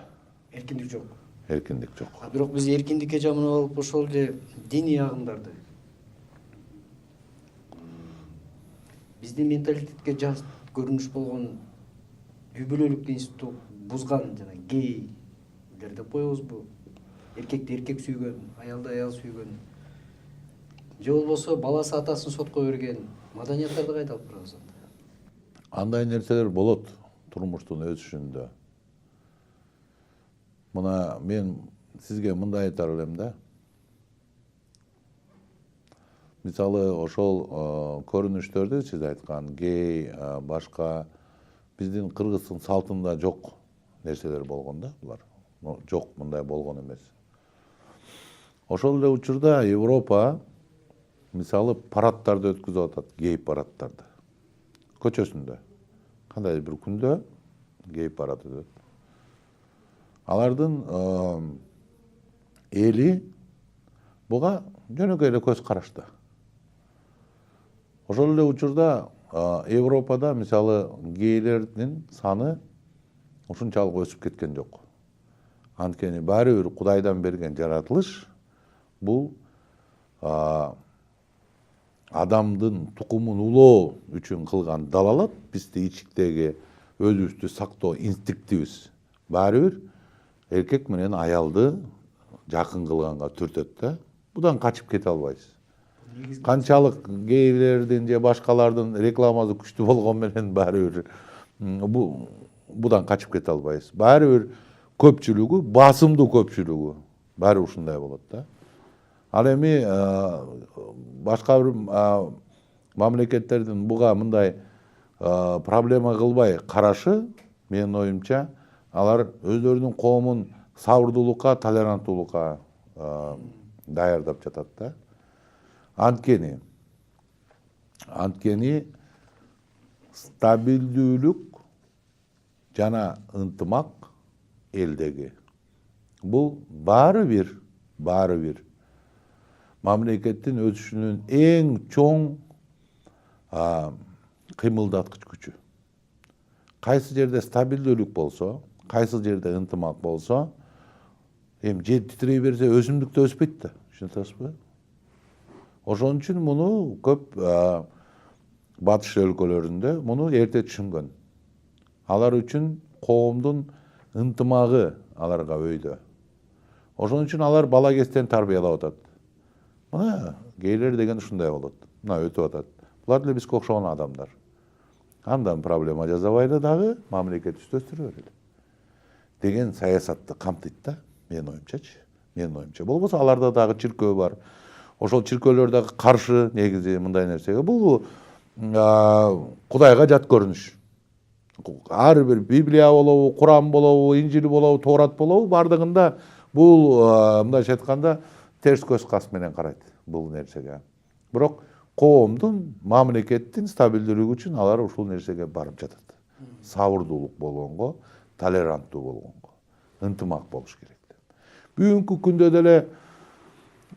Эркиндик жок. Эркиндик жок. А бирок биз эркиндикке жаманап алып ошол эле диний агымдарды биздин менталитетке жат көрүнүш болгон үй бүлөлүк институту бузган жана гейлер деп коебузбу? Эркекти эркек сүйгөн, аялды аял сүйгөн. Же болбосо баласы атасын сотко берген маданияттарды кайда алып барабыз анда? Андай нерселер болот турмуштун өсүшүндө. Мына мен сизге мындай айтар элем да. Мисалы ошол көрүнүштөрдү сиз айткан гей, башка биздин кыргыздын салтында жок нерселер болгон да булар. Жок, мындай болгон эмес. Ошол эле учурда Европа мисалы парадтарды өткүзүп атат, гей парадтарды. Көчөсүндө. Кандай бир күндө гей парад өтөт. Алардын эли буга жөнөкөй эле көз карашты. Ошол эле учурда Европада мисалы гейлердин саны ушунчалык өсүп кеткен жок. Анткени баары бир Кудайдан берген жаратылыш бул адамдын тукумун улоо үчүн кылган далалат, бизди ичиктеги өзүбүздү сактоо инстинктибиз баары бир эркек менен аялды жакын кылганга түртөт да. Будан качып кете албайсыз. Канчалык гейлердин же башкалардын рекламасы күчтүү болгон менен баары бир будан качып кете албайсыз. Баары бир көпчүлүгү, басымдуу көпчүлүгү баары ушундай болот да. Ал эми башка бир мамлекеттердин буга мындай проблема кылбай карашы, менин оюмча, алар өздөрүнүн коомун сабырдуулукка, толеранттуулукка даярдап жатат да. Анткени стабилдүүлүк жана ынтымак элдеги. Бул баары бир мамлекеттин өсүшүнүн эң чоң кыймылдаткыч күчү. Кайсы жерде стабилдүүлүк болсо, кайсы жерде ынтымак болсо, эми жер титирей берсе өсүмдүк да өспөйт да, түшүнөсүзбү? Ошон үчүн муну көп батыш өлкөлөрүндө муну эрте түшүнгөн. Алар үчүн коомдун ынтымагы аларга өйдө. Ошон үчүн алар бала кезден тарбиялап атат. Мына гейлер деген ушундай болот. Мына өтүп атат. Булар деле бизге окшогон адамдар. Андан проблема жасабайлы дагы мамлекетибизди өстүрө берели деген саясатты камтыйт да, менин оюмчачы. Менин оюмча. Болбосо аларда дагы чиркөө бар. Ошол чиркөөлөр дагы каршы негизи мындай нерсеге. Бул Кудайга жат көрүнүш. Ар бир Библия болобу, Куран болобу, Инжил болобу, Торат болобу, бардыгында бул мындайча айтканда терс көз кас менен карайт бул нерсеге. Бирок коомдун, мамлекеттин стабилдүүлүгү үчүн алар ушул нерсеге барып жатат. Сабырдуулук болгонго, толеранттуу болгонго, ынтымак болуш керек. Бүгүнкү күндө деле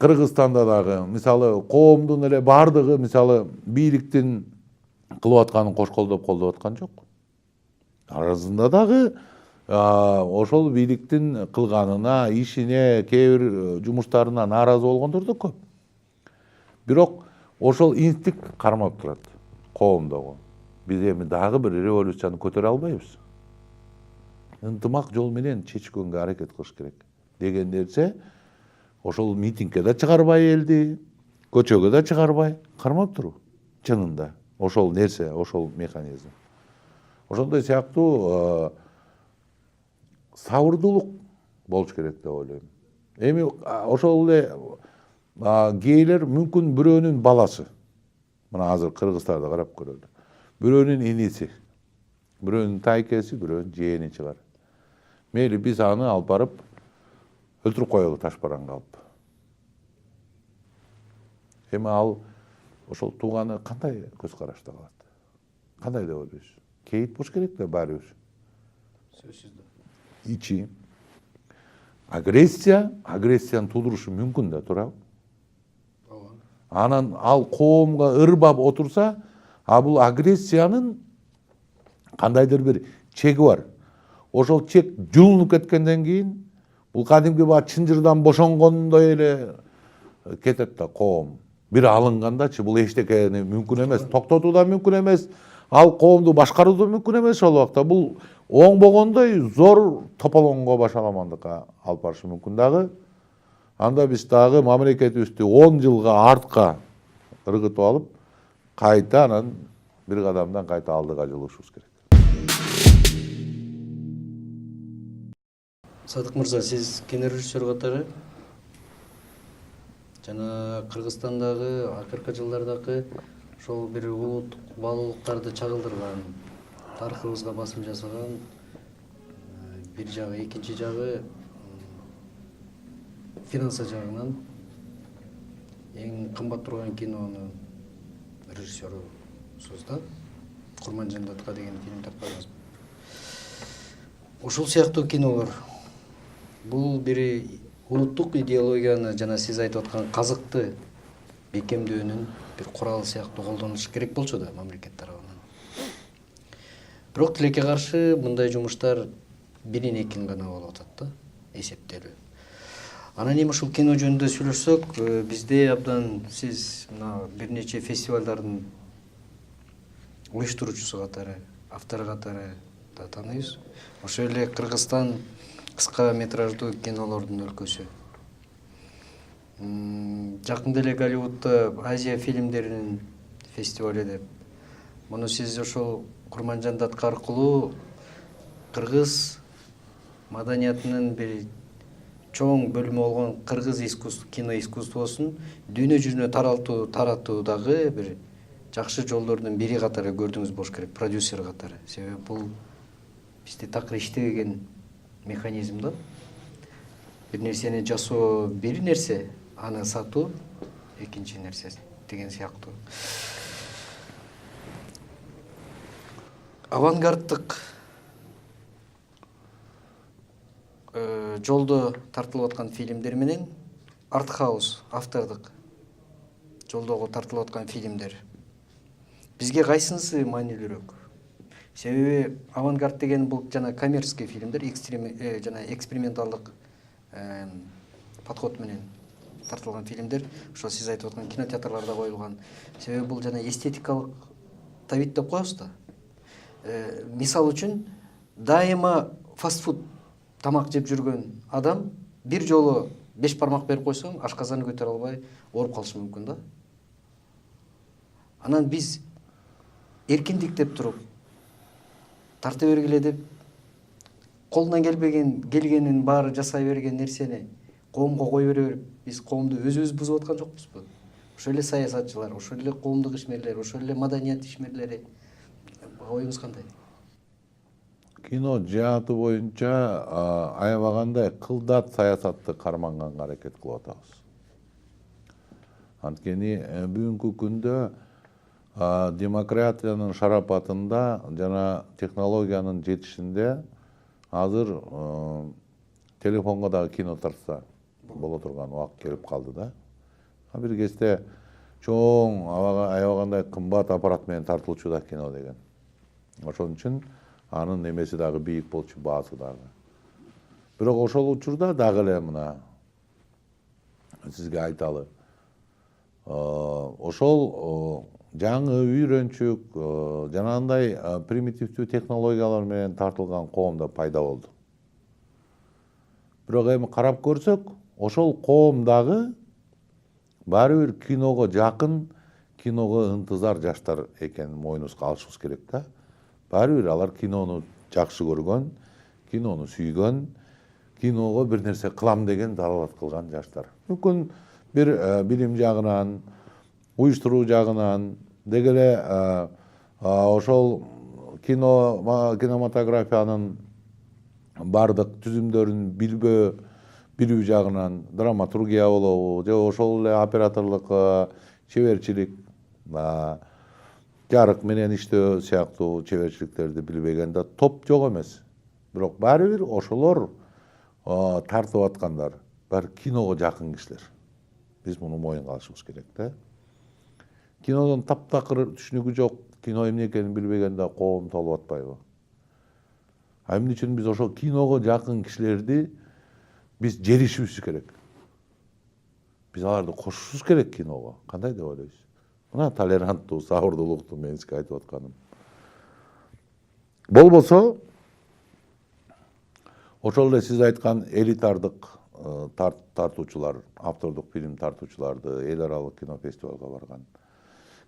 Кыргызстанда дагы мисалы коомдун эле бардыгы мисалы бийликтин кылып атканын кош колдоп колдоп аткан жок. Арасында дагы ошол бийликтин кылганына, ишине, кээ бир жумуштарына нааразы болгондор да көп. Бирок ошол инстинкт кармап турат коомдогу. Биз эми дагы бир революцияны көтөрө албайбыз. Ынтымак жол менен чечкөнгө аракет кылыш керек деген нерсе ошол митингге да чыгарбай элди, көчөгө да чыгарбай кармап туруп чынында ошол нерсе, ошол механизм. Ошондой сыяктуу сабырдуулук болуш керек деп ойлойм. Эми ошол эле гейлер мүмкүн бирөөнүн баласы. Мына азыр Кыргызстанда карап көрөлү. Бирөөнүн иниси, бирөөнүн тайкеси, бирөөнүн жээни чыгар. Мейли биз аны алып барып өлтүрүп коелу таш бараңга алып. Эми ал ошол тууганы кандай көз карашта калат? Кандай деп ойлойсуз? Кейит болуш керек да баары бир. Сөзсүз да. Ичи агрессияны туудурушу мүмкүн да, туурабы? Анан ал коомго ырбап отурса, бул агрессиянын кандайдыр бир чеги бар. Ошол чек жулунуп кеткенден кийин бул кадимки баягы чынжырдан бошонгондой эле кетет да коом. Бир алынгандачы бул эчтекени мүмкүн эмес, токтотуу да мүмкүн эмес, ал коомду башкаруу да мүмкүн эмес ошол убакта. Бул оңбогондой зор тополоңго башаламандыкка алып барышы мүмкүн дагы. Анда биз дагы мамлекетибизди 10 жылга артка ыргытып алып, кайта анан бир кадамдан кайта алдыга жылышыбыз керек. Садык мырза, сиз кинорежиссер катары жана Кыргызстандагы акыркы жылдардагы ошол бир улуттук баалуулуктарды чагылдырган, тарыхыбызга басым жасаган бир жагы, экинчи жагы финансы жагынан эң кымбат турган кинонун режиссерусуз да. Курманжандатка деген фильм тапканыңызбы? Ошол сыяктуу кинолор бул бир улуттук идеологияны жана сиз айтып аткан казыкты бекемдөөнүн бир куралы сыяктуу колдонулуш керек болчу да мамлекет тарабынан. Бирок тилекке каршы мындай жумуштар бирин экин гана болуп атат да, эсептелүү. Анан эми ушул кино жөнүндө сүйлөшсөк, бизде абдан сиз мына бир нече фестивалдардын уюштуруучусу катары, автору катары да тааныйбыз. Ошол эле Кыргызстан кыска метраждуу кинолордун өлкөсү. Жакында эле Голливудда Азия фильмдеринин фестивали деп. Муну сиз ошол Курманжандатка аркылуу кыргыз маданиятынын бир чоң бөлүмү болгон кыргыз кино искусствосун дүйнө жүзүнө таратуудагы бир жакшы жолдордун бири катары көрдүңүз болуш керек, продюсер катары. Себеби бул бизде такыр иштебеген механизм да. Бир нерсени жасоо бир нерсе, аны сатуу экинчи нерсе деген сыяктуу. Авангарддык жолдо тартылып аткан фильмдер менен артхаус, автордук жолдогу тартылып аткан фильмдер. Бизге кайсынысы маанилүүрөөк? Себеби авангард деген бул жана коммерческий фильмдер, жана эксперименталдык подход менен тартылган фильмдер, ошо сиз айтып аткан кинотеатрларда коюлган. Себеби бул жана эстетикалык табит деп коебуз да. Мисал үчүн, дайыма фастфуд тамак жеп жүргөн адам бир жолу 5 бармак берип койсоң, ашказаны көтөрө албай ооруп калышы мүмкүн да. Анан биз эркиндик деп туруп, тарта бергиле деп, колунан келгенин баары жасай берген нерсени коомго кое бере берип, биз коомду өзүбүз бузуп аткан жокпузбу? Ошол эле саясатчылар, ошол эле коомдук ишмерлер, ошол эле маданият ишмерлери. Оюңуз кандай? Кино жааты боюнча аябагандай кылдат саясатты карманганга аракет кылып атабыз. Анткени бүгүнкү күндө демократиянын шарапатында жана технологиянын жетишинде азыр телефонго дагы кино тартса боло турган убакыт келип калды да. Бир кезде чоң аябагандай кымбат аппарат менен тартылчу да кино деген. Ошон үчүн анын немеси дагы бийик болчу, баасы дагы. Бирок ошол учурда дагы эле мына сизге айталы. Ошол жаңы үйрөнчүк, жанагындай примитивдүү технологиялар менен тартылган коом да пайда болду. Бирок эми карап көрсөк, ошол коом дагы баары бир киного жакын, киного ынтызар жаштар экенин мойнубузга алышыбыз керек да. Баары бир алар кинону жакшы көргөн, кинону сүйгөн, киного бир нерсе кылам деген далалат кылган жаштар. Мүмкүн бир билим жагынан, уюштуруу жагынан, деги эле ошол кинематографиянын бардык түзүмдөрүн билүү жагынан, драматургия болобу, же ошол эле операторлук, чеберчилик, жарык менен иштөө сыяктуу чеберчиликтерди билбеген да топ жок эмес. Бирок баары бир ошолор тартып аткандар баары киного жакын кишилер. Биз муну моюнга алышыбыз керек да. Кинодон таптакыр түшүнүгү жок, кино эмне экенин билбеген да коом толуп атпайбы? Эмне үчүн биз ошол киного жакын кишилерди биз жеришибиз керек. Биз аларды кошушубуз керек киного. Кандай деп ойлойсуз? Мына толеранттуу, сабырдуулукту мен сизге айтып атканым. Болбосо ошол эле сиз айткан элитардык тартуучулар, автордук фильм тартуучуларды эл аралык кино фестивалга барган,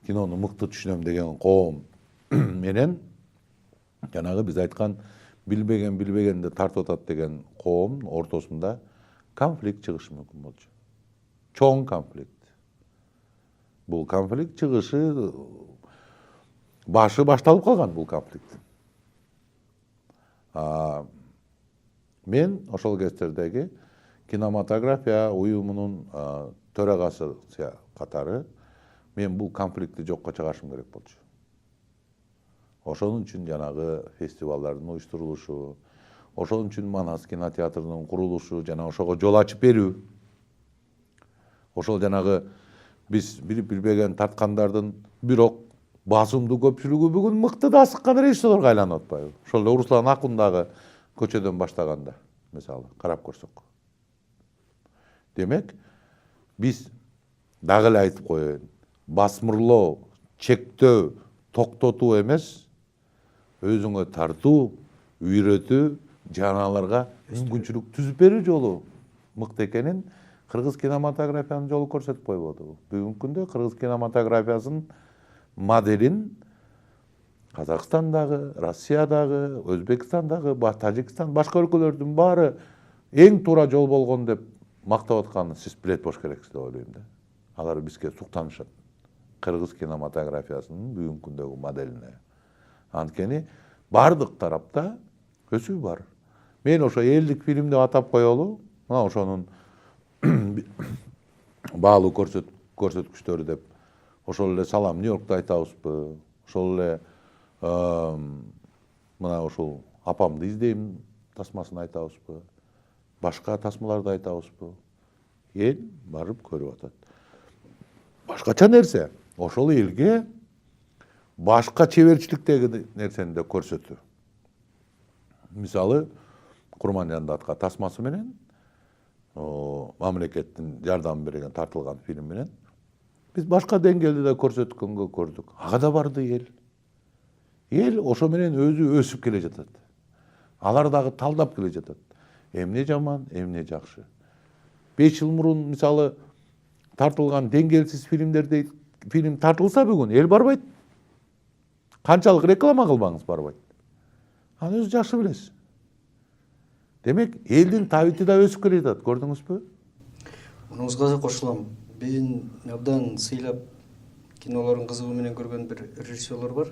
кинону мыкты түшүнөм деген коом менен жанагы биз айткан билбегенди тартып атат деген коомдун ортосунда конфликт чыгышы мүмкүн болчу. Чоң конфликт. Бул конфликт чыгышы башы башталып калган бул конфликт. Мен ошол кездердеги кинематография уюмунун төрагасы катары мен бул конфликтти жокко чыгарышым керек болчу. Ошон үчүн жанагы фестивалдардын уюштурулушу, ошон үчүн Манас кинотеатрынын курулушу, жана ошого жол ачып берүү. Ошол жанагы биз билип билбеген тарткандардын бирок басымдуу көпчүлүгү бүгүн мыкты да асыккан режиссерлорго айланып атпайбы? Ошол эле Руслан Акун дагы көчөдөн баштаганда, мисалы, карап көрсөк. Демек, биз дагы эле айтып коеюн, басмырлоо, чектөө, токтотуу эмес, өзүңө тартуу, үйрөтүү, жаналарга мүмкүнчүлүк түзүп берүү жолу мыкты экенин кыргыз кинематографиянын жолу көрсөтүп койбодубу? Бүгүнкү күндө кыргыз кинематографиясынын моделин Казакстандагы, Россиядагы, Өзбекстандагы, Тажикстан, башка өлкөлөрдүн баары эң туура жол болгон деп мактап атканын сиз билет болуш керексиз деп ойлойм да. Алар бизге суктанышат. Кыргыз кинематографиясынын бүгүнкү күндөгү моделине. Анткени бардык тарапта өсүү бар. Мен ошо элдик фильм деп атап коелу, мына ошонун баалуу көрсөткүчтөрү деп ошол эле Салам Нью-Йоркту айтабызбы, ошол эле мына ошол Апамды издейм тасмасын айтабызбы, башка тасмаларды айтабызбы? Эл барып көрүп атат. Башкача нерсе, ошол элге башка чеберчиликтеги нерсени да көрсөтүү. Мисалы, Курманжан Датка тасмасы менен мамлекеттин жардамы берген тартылган фильм менен биз башка деңгээлде да көрсөткөнгө көрдүк. Ага да барды эл. Эл ошо менен өзү өсүп келе жатат. Алар дагы талдап келе жатат. Эмне жаман, эмне жакшы. 5 жыл мурун мисалы тартылган деңгээлсиз фильм тартылса бүгүн эл барбайт. Канчалык реклама кылбаңыз барбайт. Аны өзү жакшы билесиз. Демек, элдин табити да өсүп келе жатат, көрдүңүзбү? Мунуңузга кошулам. Мен абдан сыйлап кинолорун кызыгуу менен көргөн бир режиссерлор бар.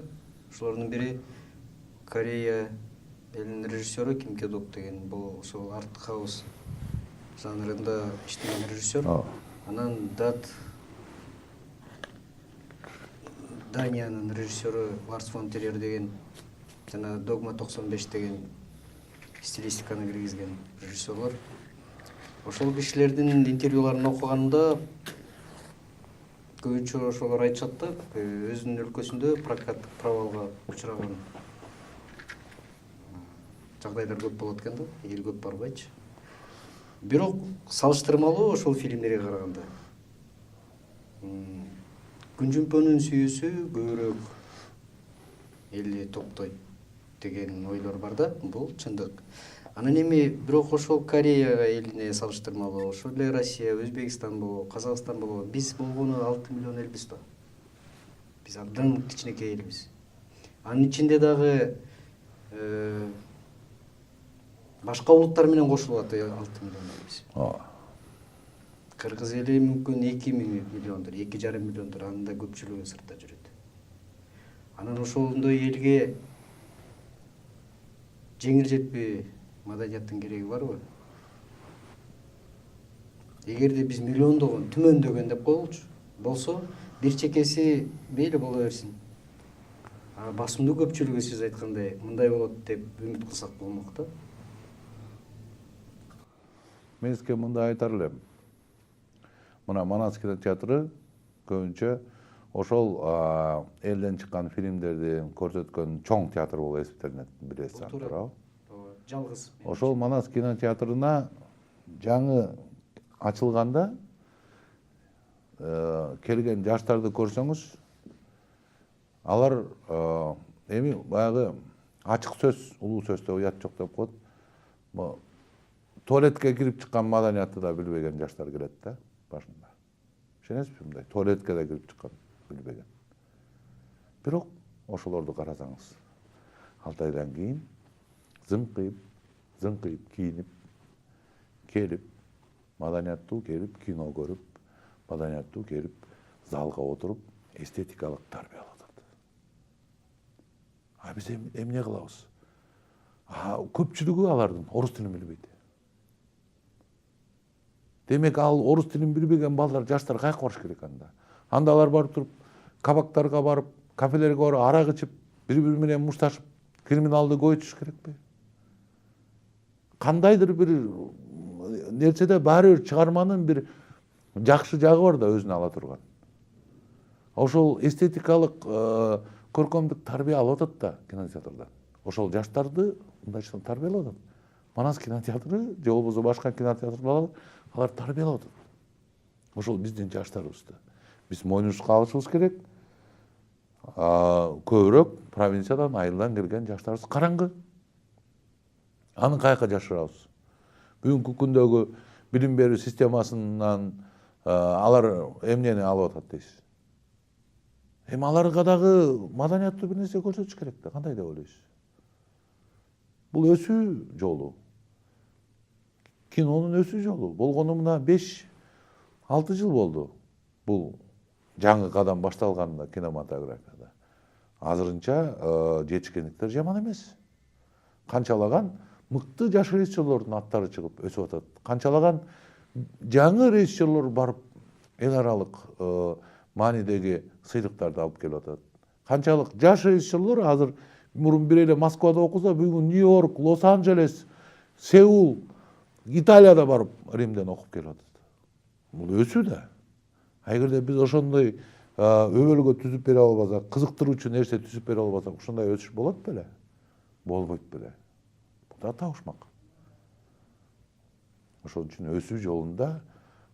Ошолордун бири Корея элинин режиссеру Ким Кедок деген. Бул ошол арт-хаус жанрында иштеген режиссер. Анан Даниянын режиссеру Ларс фон Триер деген, жана Догма 95 деген стилистиканы киргизген режиссерлор. Ошол кишилердин интервьюларын окуганда көбүнчө ошолор айтышат да, өзүнүн өлкөсүндө прокаттык провалга учураган жагдайлар көп болот экен да, эл көп барбайчы. Бирок салыштырмалуу ошол фильмдерге караганда Күнжүмпөнүн сүйүүсү көбүрөөк элди топтойт деген ойлор бар да, бул чындык. Анан эми бирок ошол Кореяга элине салыштырмалуу, ошол эле Россия, Өзбекстан болобу, Казакстан болобу, биз болгону 6 миллион элбиз да. Биз абдан кичинекей элбиз. Анын ичинде дагы башка улуттар менен кошулуп атат 6 миллион элбиз. Кыргыз эли мүмкүн 2 миллиондур, 2,5 миллиондур, анын да көпчүлүгү сыртта жүрөт. Анан ошондой элге жеңил жетпей маданияттын кереги барбы? Эгерде биз миллиондогон, түмөндөгөн деп коелучу, болсо бир чекеси мейли боло берсин. Басымдуу көпчүлүгү сиз айткандай мындай болот деп үмүт кылсак болмок да. Мен сизге мындай айтар элем. Мына Манас кинотеатры көбүнчө ошол элден чыккан фильмдерди көрсөткөн чоң театр болуп эсептелинет, билесиз, туурабы? Жалгыз. Ошол Манас кинотеатрына жаңы ачылганда келген жаштарды көрсөңүз, алар эми баягы ачык сөз, улуу сөздө уят жок деп коет. Туалетке кирип чыккан маданиятты да билбеген жаштар келет да башында. Ишенесизби мындай? Туалетке да кирип чыккан билбеген. Бирок ошолорду карасаңыз, 6 айдан кийин зыңкыйып кийинип, келип, маданияттуу келип, кино көрүп, маданияттуу келип, залга отуруп, эстетикалык тарбия алып атат. Биз эмне кылабыз? Көпчүлүгү алардын орус тилин билбейт. Демек ал орус тилин билбеген балдар, жаштар каяка барыш керек анда? Анда алар барып туруп, кабактарга барып, кафелерге барып, арак ичип, бири-бири менен мушташып, криминалды көйүтүш керекпи? Кандайдыр бир нерседе баары бир чыгарманын бир жакшы жагы бар да өзүнө ала турган. Ошол эстетикалык көркөмдүк тарбия алып атат да кинотеатрдан. Ошол жаштарды мындайча тарбиялап атат. Манас кинотеатры же болбосо башка кинотеатрлар алар тарбиялап атат. Ошол биздин жаштарыбызды биз мойнубузга алышыбыз керек. Көбүрөөк провинциядан, айылдан келген жаштарыбыз караңгы. Аны каяка жашырабыз? Бүгүнкү күндөгү билим берүү системасынан алар эмнени алып атат дейсиз? Эми аларга дагы маданияттуу бир нерсе көрсөтүш керек да, кандай деп ойлойсуз? Бул өсүү жолу. Кинонун өсүү жолу. Болгону мына 5-6 жыл болду. Бул жаңы кадам башталганда кинематографияда. Азырынча жетишкендиктер жаман эмес. Канчалаган мыкты жаш режиссерлордун аттары чыгып өсүп атат. Канчалаган жаңы режиссерлор барып эл аралык маанидеги сыйлыктарды алып келип атат. Канчалык жаш режиссерлор азыр мурун бир эле Москвада окуса, бүгүн Нью-Йорк, Лос-Анджелес, Сеул, Италияда барып Римден окуп келип атат. Бул өсүү да. Эгерде биз ошондой өбөлгө түзүп бере албасак, кызыктыруучу нерсе түзүп бере албасак, ушундай өсүш болот беле? Болбойт беле? Бул да табышмак. Ошол үчүн өсүү жолунда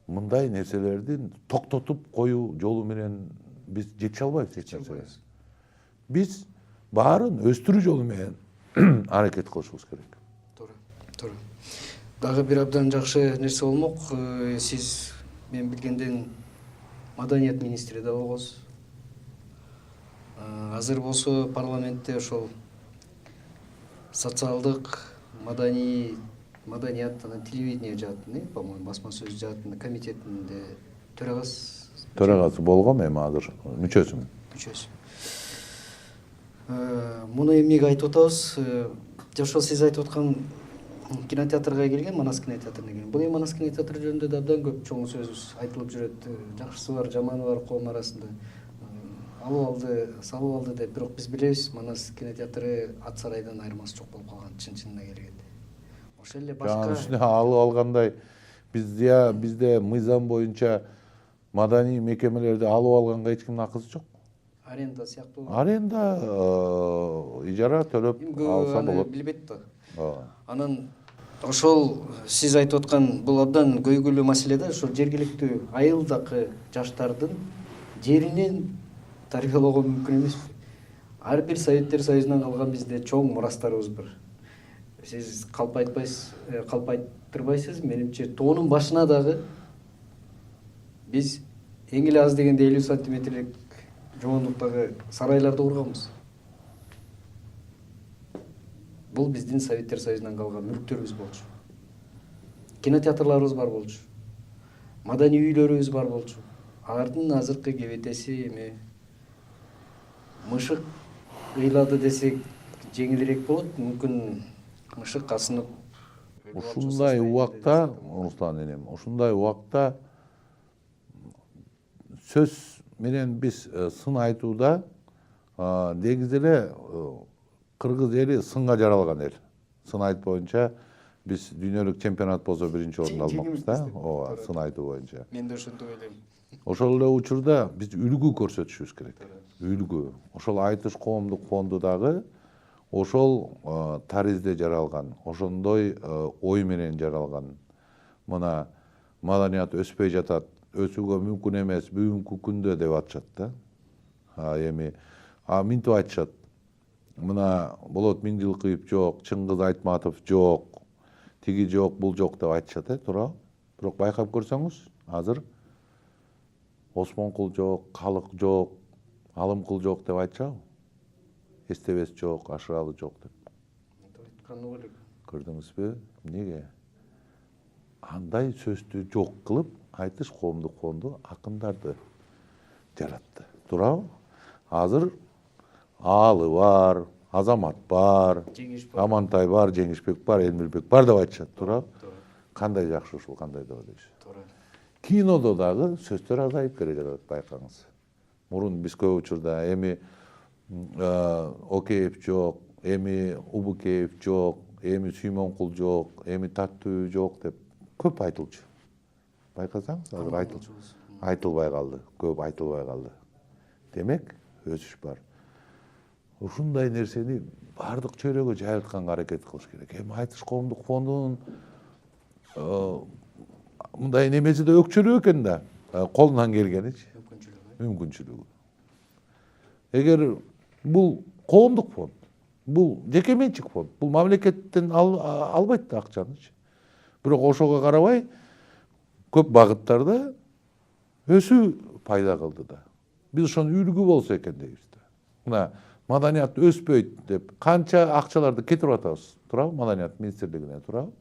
мындай нерселерди токтотуп коюу жолу менен биз жете албайбыз эч нерсеге. Биз баарын өстүрүү жолу менен аракет кылышыбыз керек. Туура. Дагы бир абдан жакшы нерсе болмок. Сиз мен билгенден маданият министри да болгонсуз. Азыр болсо парламентте ошол социалдык, маданият жана телевидение жаатында, по-моему, басма сөз жаатында комитетинде төрагасы болгом, эми азыр мүчөсүмүн. Муну эмнеге айтып атабыз? Ошол сиз айтып аткан кинотеатрга келген, Манас кинотеатрына келген. Бул эми Манас кинотеатры жөнүндө да абдан көп чоң сөз айтылып жүрөт. Жакшысы бар, жаманы бар коом арасында. Алып алды, салып алды деп, бирок биз билебиз, Манас кинотеатры Ат сарайдан айырмасы жок болуп калган, чын-чынына келгенде. Ошол эле башка алып алгандай бизде мыйзам боюнча маданий мекемелерди алып алганга эч кимдин акысы жок. Аренда сыяктуу. Аренда ижара төлөп алса болот. Билбейт да. Ооба. Анан ошол сиз айтып аткан бул абдан көйгүлүү маселе да, ошол жергиликтүү айылдагы жаштардын жеринен тарбиялоого мүмкүн эмеспи? Ар бир Советтер Союзунан калган бизде чоң мурастарыбыз бар. Сиз калп айттырбайсыз, менимче тоонун башына дагы биз эң эле аз дегенде 50 сантиметрлик жогондуктагы сарайларды курганбыз. Бул биздин Советтер Союзунан калган мүлктөрүбүз болчу. Кинотеатрларыбыз бар болчу. Маданий үйлөрүбүз бар болчу. Алардын азыркы кебетеси эми мышык ыйлады десек жеңилирээк болот. Мүмкүн мышык асынып Ушундай убакта, Руслан энем, ушундай убакта сөз менен биз сын айтууда негизи эле кыргыз эли сынга жаралган эл. Сын айт боюнча биз дүйнөлүк чемпионат болсо биринчи орунду алмакпыз да. Ооба, сын айтуу боюнча. Мен да ошентип ойлойм. Ошол эле учурда биз үлгү көрсөтүшүбүз керек. Үлгү. Ошол айтыш коомдук фонду дагы ошол таризде жаралган, ошондой ой менен жаралган. Мына маданият өспөй жатат, өсүүгө мүмкүн эмес бүгүнкү күндө деп атышат да. Эми минтип айтышат. Мына болот Миңдилкыев жок, Чыңгыз Айтматов жок, тиги жок, бул жок деп айтышат, туура. Бирок байкап көрсөңүз, азыр Осмонкул жок, Калык жок, Алымкул жок деп айтышабы? Эстебес жок, Ашыралы жок деп. Көрдүңүзбү? Эмнеге? Андай сөздү жок кылып, айтыш коомдук фонду акындарды жаратты. Туурабы? Азыр Аалы бар, Азамат бар, Амантай бар, Жеңишбек бар, Элмирбек бар деп айтышат, туурабы? Кандай жакшы ушул, кандай деп ойлойсуз? Туура. Кинодо дагы сөздөр азайып келе жатат, байкаңыз. Мурун биз көп учурда эми Океев жок, эми Убукеев жок, эми Сүймөнкул жок, эми Таттуу жок деп көп айтылчу. Байкасаңыз, азыр айтылбай калды, көп айтылбай калды. Демек, өсүш бар. Ушундай нерсени бардык чөйрөгө жайылтканга аракет кылыш керек. Эми айтыш коомдук фондунун мындай немеси да өкчөлүү экен да, колунан келгеничи, мүмкүнчүлүгү. Эгер бул коомдук фонд, бул жеке менчик фонд, бул мамлекеттен албайт да акчанычы. Бирок ошого карабай көп багыттарда өсүү пайда кылды да. Биз ошону үлгү болсо экен дейбиз да. Мына маданият өспөйт деп канча акчаларды кетирип атабыз, туурабы? Маданият министрлигине, туурабы?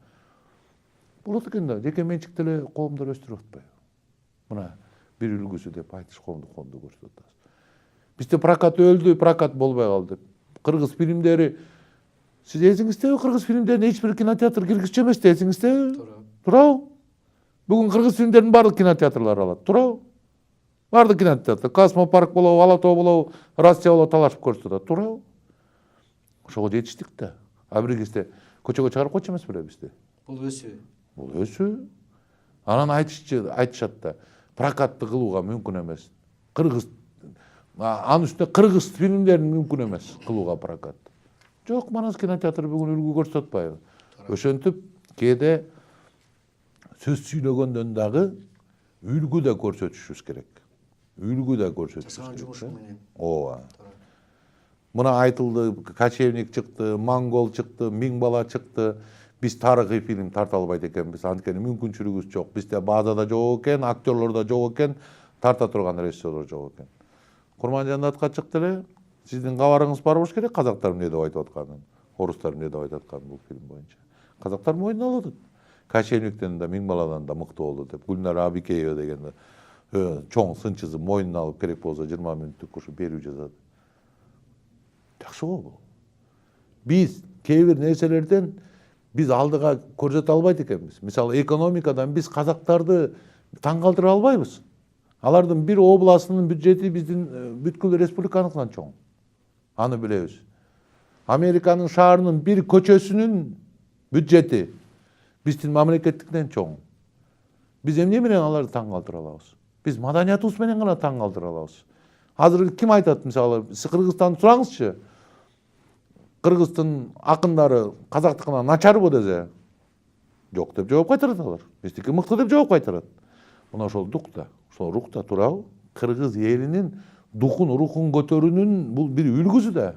Болот экен да, жеке менчикте эле коомдор өстүрүп атпайбы? Мына бир үлгүсү деп айтыш коомдук фонду көрсөтүп атабыз. Бизде прокат өлдү, прокат болбой калды. Кыргыз фильмдери, сиз эсиңиздеби, кыргыз фильмдерине эч бир кинотеатр киргизчү эмес да, эсиңиздеби? Туурабы? Бүгүн кыргыз фильмдерин бардык кинотеатрлар алат, туурабы? Бардык кинотеатр, Космопарк болобу, Ала-Тоо болобу, Россия болобу талашып көрсөтөт, туурабы? Ошого жетиштик да. А бир кезде көчөгө чыгарып койчу эмес беле бизди? Бул өсүү. Бул өсүү. Анан айтышат да, прокатты кылууга мүмкүн эмес. Кыргыз анын үстүнө кыргыз фильмдерин мүмкүн эмес кылууга прокат. Жок, Манас кинотеатры бүгүн үлгү көрсөтүп атпайбы? Ошентип кээде сөз сүйлөгөндөн дагы үлгү да көрсөтүшүбүз керек. Үлгү да көрсөтүшүбүз керек. Ооба. Мына айтылды, Кочевник чыкты, Монгол чыкты, Миң бала чыкты. Биз тарыхый фильм тарта албайт экенбиз, анткени мүмкүнчүлүгүбүз жок. Бизде базада жок экен, актерлор да жок экен, тарта турган режиссерлор жок экен. Курманжанатка чыкты эле, сиздин кабарыңыз бар болуш керек, казактар эмне деп айтып атканын, орустар эмне деп айтып атканын бул фильм боюнча. Казактар мойнуна алып атат. Кочевниктен да, Миң баладан да мыкты болду деп, Гүлнара Абикеева деген чоң сынчысы мойнуна алып керек болсо 20 мүнөттүк ушу берүү жазат. Жакшы го бул. Биз кээ бир нерселерден биз алдыга көрсөтө албайт экенбиз. Мисалы, экономикадан биз казактарды таң калтыра албайбыз. Алардын бир областынын бюджети биздин бүткүл республиканыкынан чоң. Аны билебиз. Американын шаарынын бир көчөсүнүн бюджети биздин мамлекеттикинен чоң. Биз эмне менен аларды таң калтыра алабыз? Биз маданиятыбыз менен гана таң калтыра алабыз. Азыр ким айтат мисалы, сиз Кыргызстанды сураңызчы. Кыргыздын акындары казактыкынан начарбы десе, жок деп жооп кайтарат алар. Биздики мыкты деп жооп кайтарат. Мына ошол духта, ошол рухта турабы? Кыргыз элинин духун, рухун көтөрүүнүн бул бир үлгүсү да.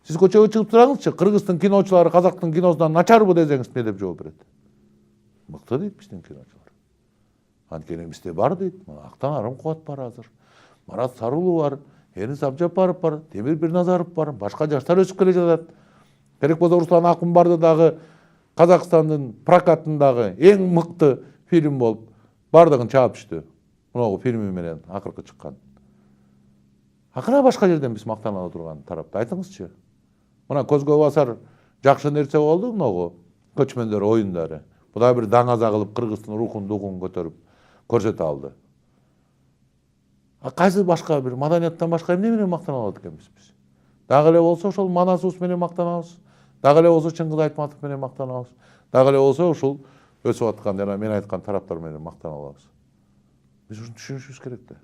Сиз көчөгө чыгып тураңызчы, кыргыздын киночулары казактын киносунан начарбы десеңиз эмне деп жооп берет? Мыкты дейт биздин киночулар. Анткени бизде бар дейт. Актанарым Кубат бар азыр. Марат Сарылуу бар, Энис Абжапаров бар, Темир Бирназаров бар, башка жаштар өсүп келе жатат. Керек болсо Руслан Акунбарды дагы Казакстандын прокатындагы эң мыкты фильм болуп бардыгын чаап түштү. Мынагу фильми менен акыркы чыккан. Акыры башка жерден биз мактана турган тарапты айтыңызчы. Мына көзгө басар жакшы нерсе болду мынагу көчмөндөр оюндары. Бу да бир даңаза кылып Кыргыздын рухун, духун көтөрүп көрсөтө алды. Кайсы башка бир маданияттан башка эмне менен мактана алат экенбиз биз? Дагы эле болсо ошол Манасыбыз менен мактанабыз. Дагы эле болсо Чыңгыз Айтматов менен мактанабыз. Дагы эле болсо ушул өсүп аткан жана мен айткан тараптар менен мактана алабыз. Биз ушуну түшүнүшүбүз керек да.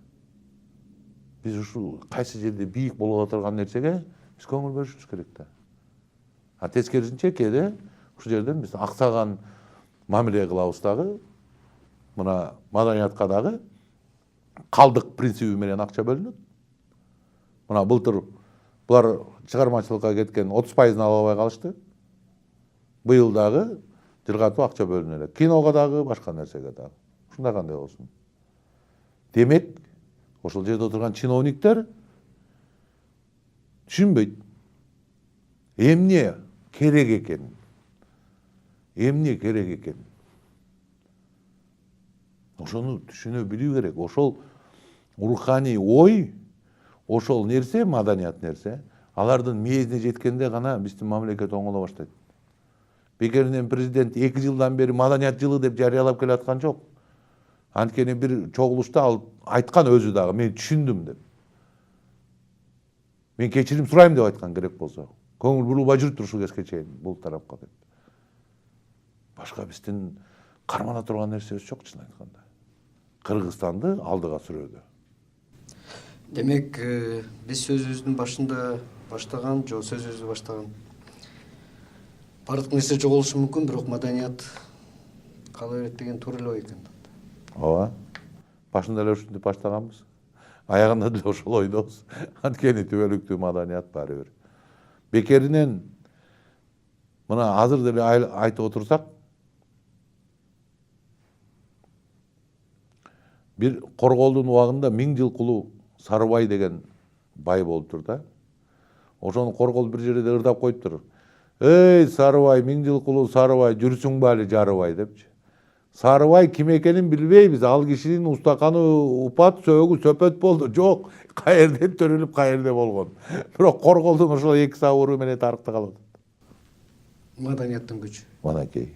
Биз ушул кайсы жерде бийик болуп турган нерсеге биз көңүл бөлүшүбүз керек да. Тескерисинче кээде ушул жерден биз аксаган мамиле кылабыз дагы. Мына маданиятка дагы калдык принциби менен акча бөлүнөт. Мына былтыр булар чыгармачылыкка кеткен 30%-ын ала албай калышты. Быйыл дагы жыргатып акча бөлүнө элек. Киного дагы, башка нерсеге дагы. Ушундай кандай болсун. Демек, ошол жерде отурган чиновниктер түшүнбөйт. Эмне керек экен? Эмне керек экен? Ошону түшүнө билүү керек. Ошол руханий ой, ошол нерсе, маданият нерсе, алардын мээзине жеткенде гана биздин мамлекет оңоло баштайт. Бекеринен президент 2 жылдан бери маданият жылы деп жарыялап келе аткан жок. Анткени бир чогулушта ал айткан өзү дагы, мен түшүндүм деп. Мен кечирим сурайм деп айткан керек болсо. Көңүл бурулбай жүрүптүр ушул кезге чейин бул тарапка деп. Башка биздин кармана турган нерсебиз жок, чын айтканда. Кыргызстанды алдыга сүрөдө. Демек, биз сөзүбүздүн башында баштаган, жок сөзүбүздү баштаган. Бардык нерсе жоголушу мүмкүн, бирок маданият кала берет деген туура эле ой экен. Ооба. Башында эле ушинтип баштаганбыз. Аягында деле ошол ойдобуз. Анткени түбөлүктүү маданият баары бир. Бекеринен мына азыр деле айтып отурсак, бир Корголдун убагында 1000 жылкулуу Сарыбай деген бай болуптур да. Ошону Коргол бир жерде ырдап коюптур. Эй, Сарыбай, 1000 жылкулуу Сарыбай, жүрсүңбү али жарыбай депчи. Сарыбай ким экенин билбейбиз. Ал кишинин устаканы упат, сөөгү сөпөт болду. Жок, каерден төрөлүп, каерде болгон. Бирок Корголдун ошол 2 сабыры менен тарыхта калат. Маданияттын күчү. Манакей.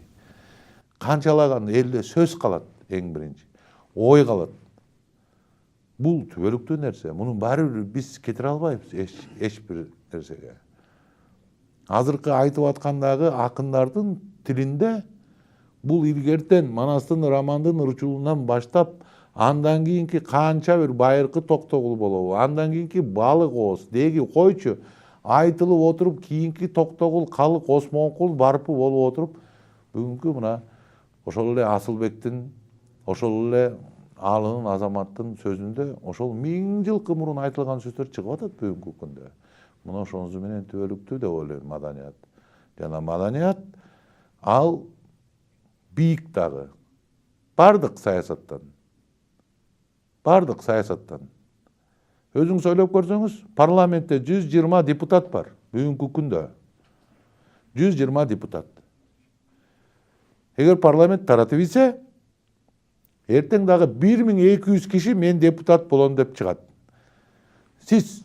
Канчалаган элде сөз калат эң биринчи. Ой калат. Бул түбөлүктүү нерсе. Мунун баары биз кетире албайбыз эч бир нерсеге. Азыркы айтып аткандагы акындардын тилинде бул илгертен Манастын романдын ырчуулунан баштап андан кийинки канча бир байыркы Токтогул болобу, андан кийинки Балык Ооз, деги койчу айтылып отуруп кийинки Токтогул, Калык, Осмонкул, Барпы болуп отуруп бүгүнкү мына ошол эле Асылбектин, ошол эле Алынын, Азаматтын сөзүндө ошол 1000 жылкы мурун айтылган сөздөр чыгып атат бүгүнкү күндө. Мына ошонусу менен түбөлүктүү деп ойлойм маданият. Жана маданият ал бийик дагы. Бардык саясаттан. Өзүңүз ойлоп көрсөңүз, парламентте 120 депутат бар бүгүнкү күндө. 120 депутат. Эгер парламент таратып ийсе, эртең дагы 1200 киши мен депутат болом деп чыгат. Сиз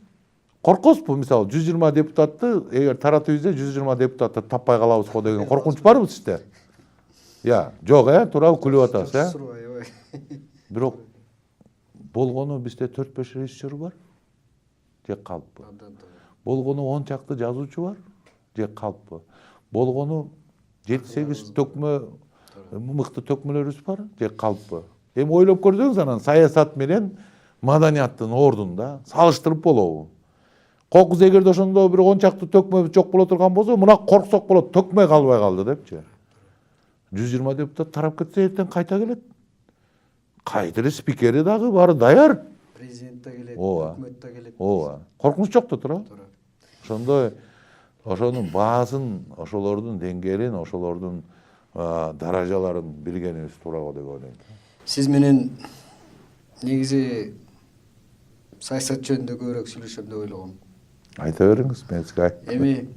коркосузбу, мисалы 120 депутатты эгер таратып ийсе 120 депутатты таппай калабыз го деген коркунуч барбы сизде? Жок, туурабы күлүп атасыз, Бирок болгону бизде 4-5 режиссер бар. Же калппы? Болгону 10 чакты жазуучу бар. Же калппы? Болгону 7-8 төкмө мыкты төкмөлөрүбүз бар. Же калппы? Эми ойлоп көрсөңүз анан саясат менен маданияттын ордунда салыштырып болобу? Кокуз эгерде ошондо бир 10 чакты төкмө жок боло турган болсо, мына корксок болот, төкмөй калбай калды депчи. 120 депутат тарап кетсе эртең кайта келет. Кайта эле спикери дагы баары даяр. Президент да келет, Ооба. өкмөт да келет. Ооба. Коркунуч жок да тура. Туура. Ошондой ошонун баасын, ошолордун деңгээлин, ошолордун даражаларын билгенибиз туура го деп ойлойм. Сиз менен негизи саясат жөнүндө көбүрөөк сүйлөшөм деп ойлогом. Айта бериңиз, мен сизге айт. Эми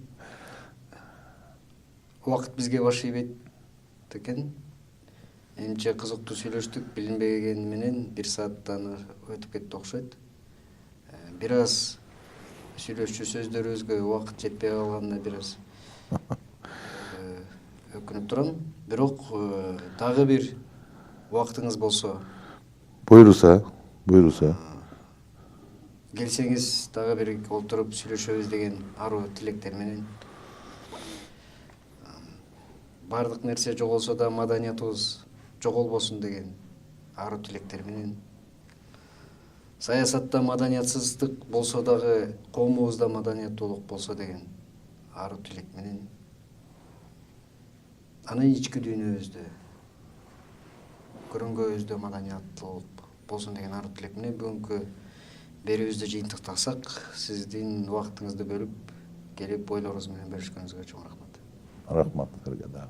убакыт бизге баш ийбейт экен. Эмче кызыктуу сүйлөштүк, билинбеген менен 1 сааттан өтүп кетти окшойт. Бир аз сүйлөшчү сөздөрүбүзгө убакыт жетпей калганына бир аз өкүнүп турам. Бирок дагы бир убактыңыз болсо, Буйруса, келсеңиз дагы бир олтуруп сүйлөшөбүз деген аруу тилектер менен. Бардык нерсе жоголсо да маданиятыбыз жоголбосун деген аруу тилектер менен. Саясатта маданиятсыздык болсо дагы коомубузда маданияттуулук болсо деген аруу тилек менен. Анын ички дүйнөбүздө, көрүнгөбүздө маданияттуулук болсун деген аруу тилек менен бүгүнкү берүүбүздү жыйынтыктасак, сиздин убактыңызды бөлүп келип ойлоруңуз менен бөлүшкөнүңүзгө чоң рахмат. Рахмат сизге да.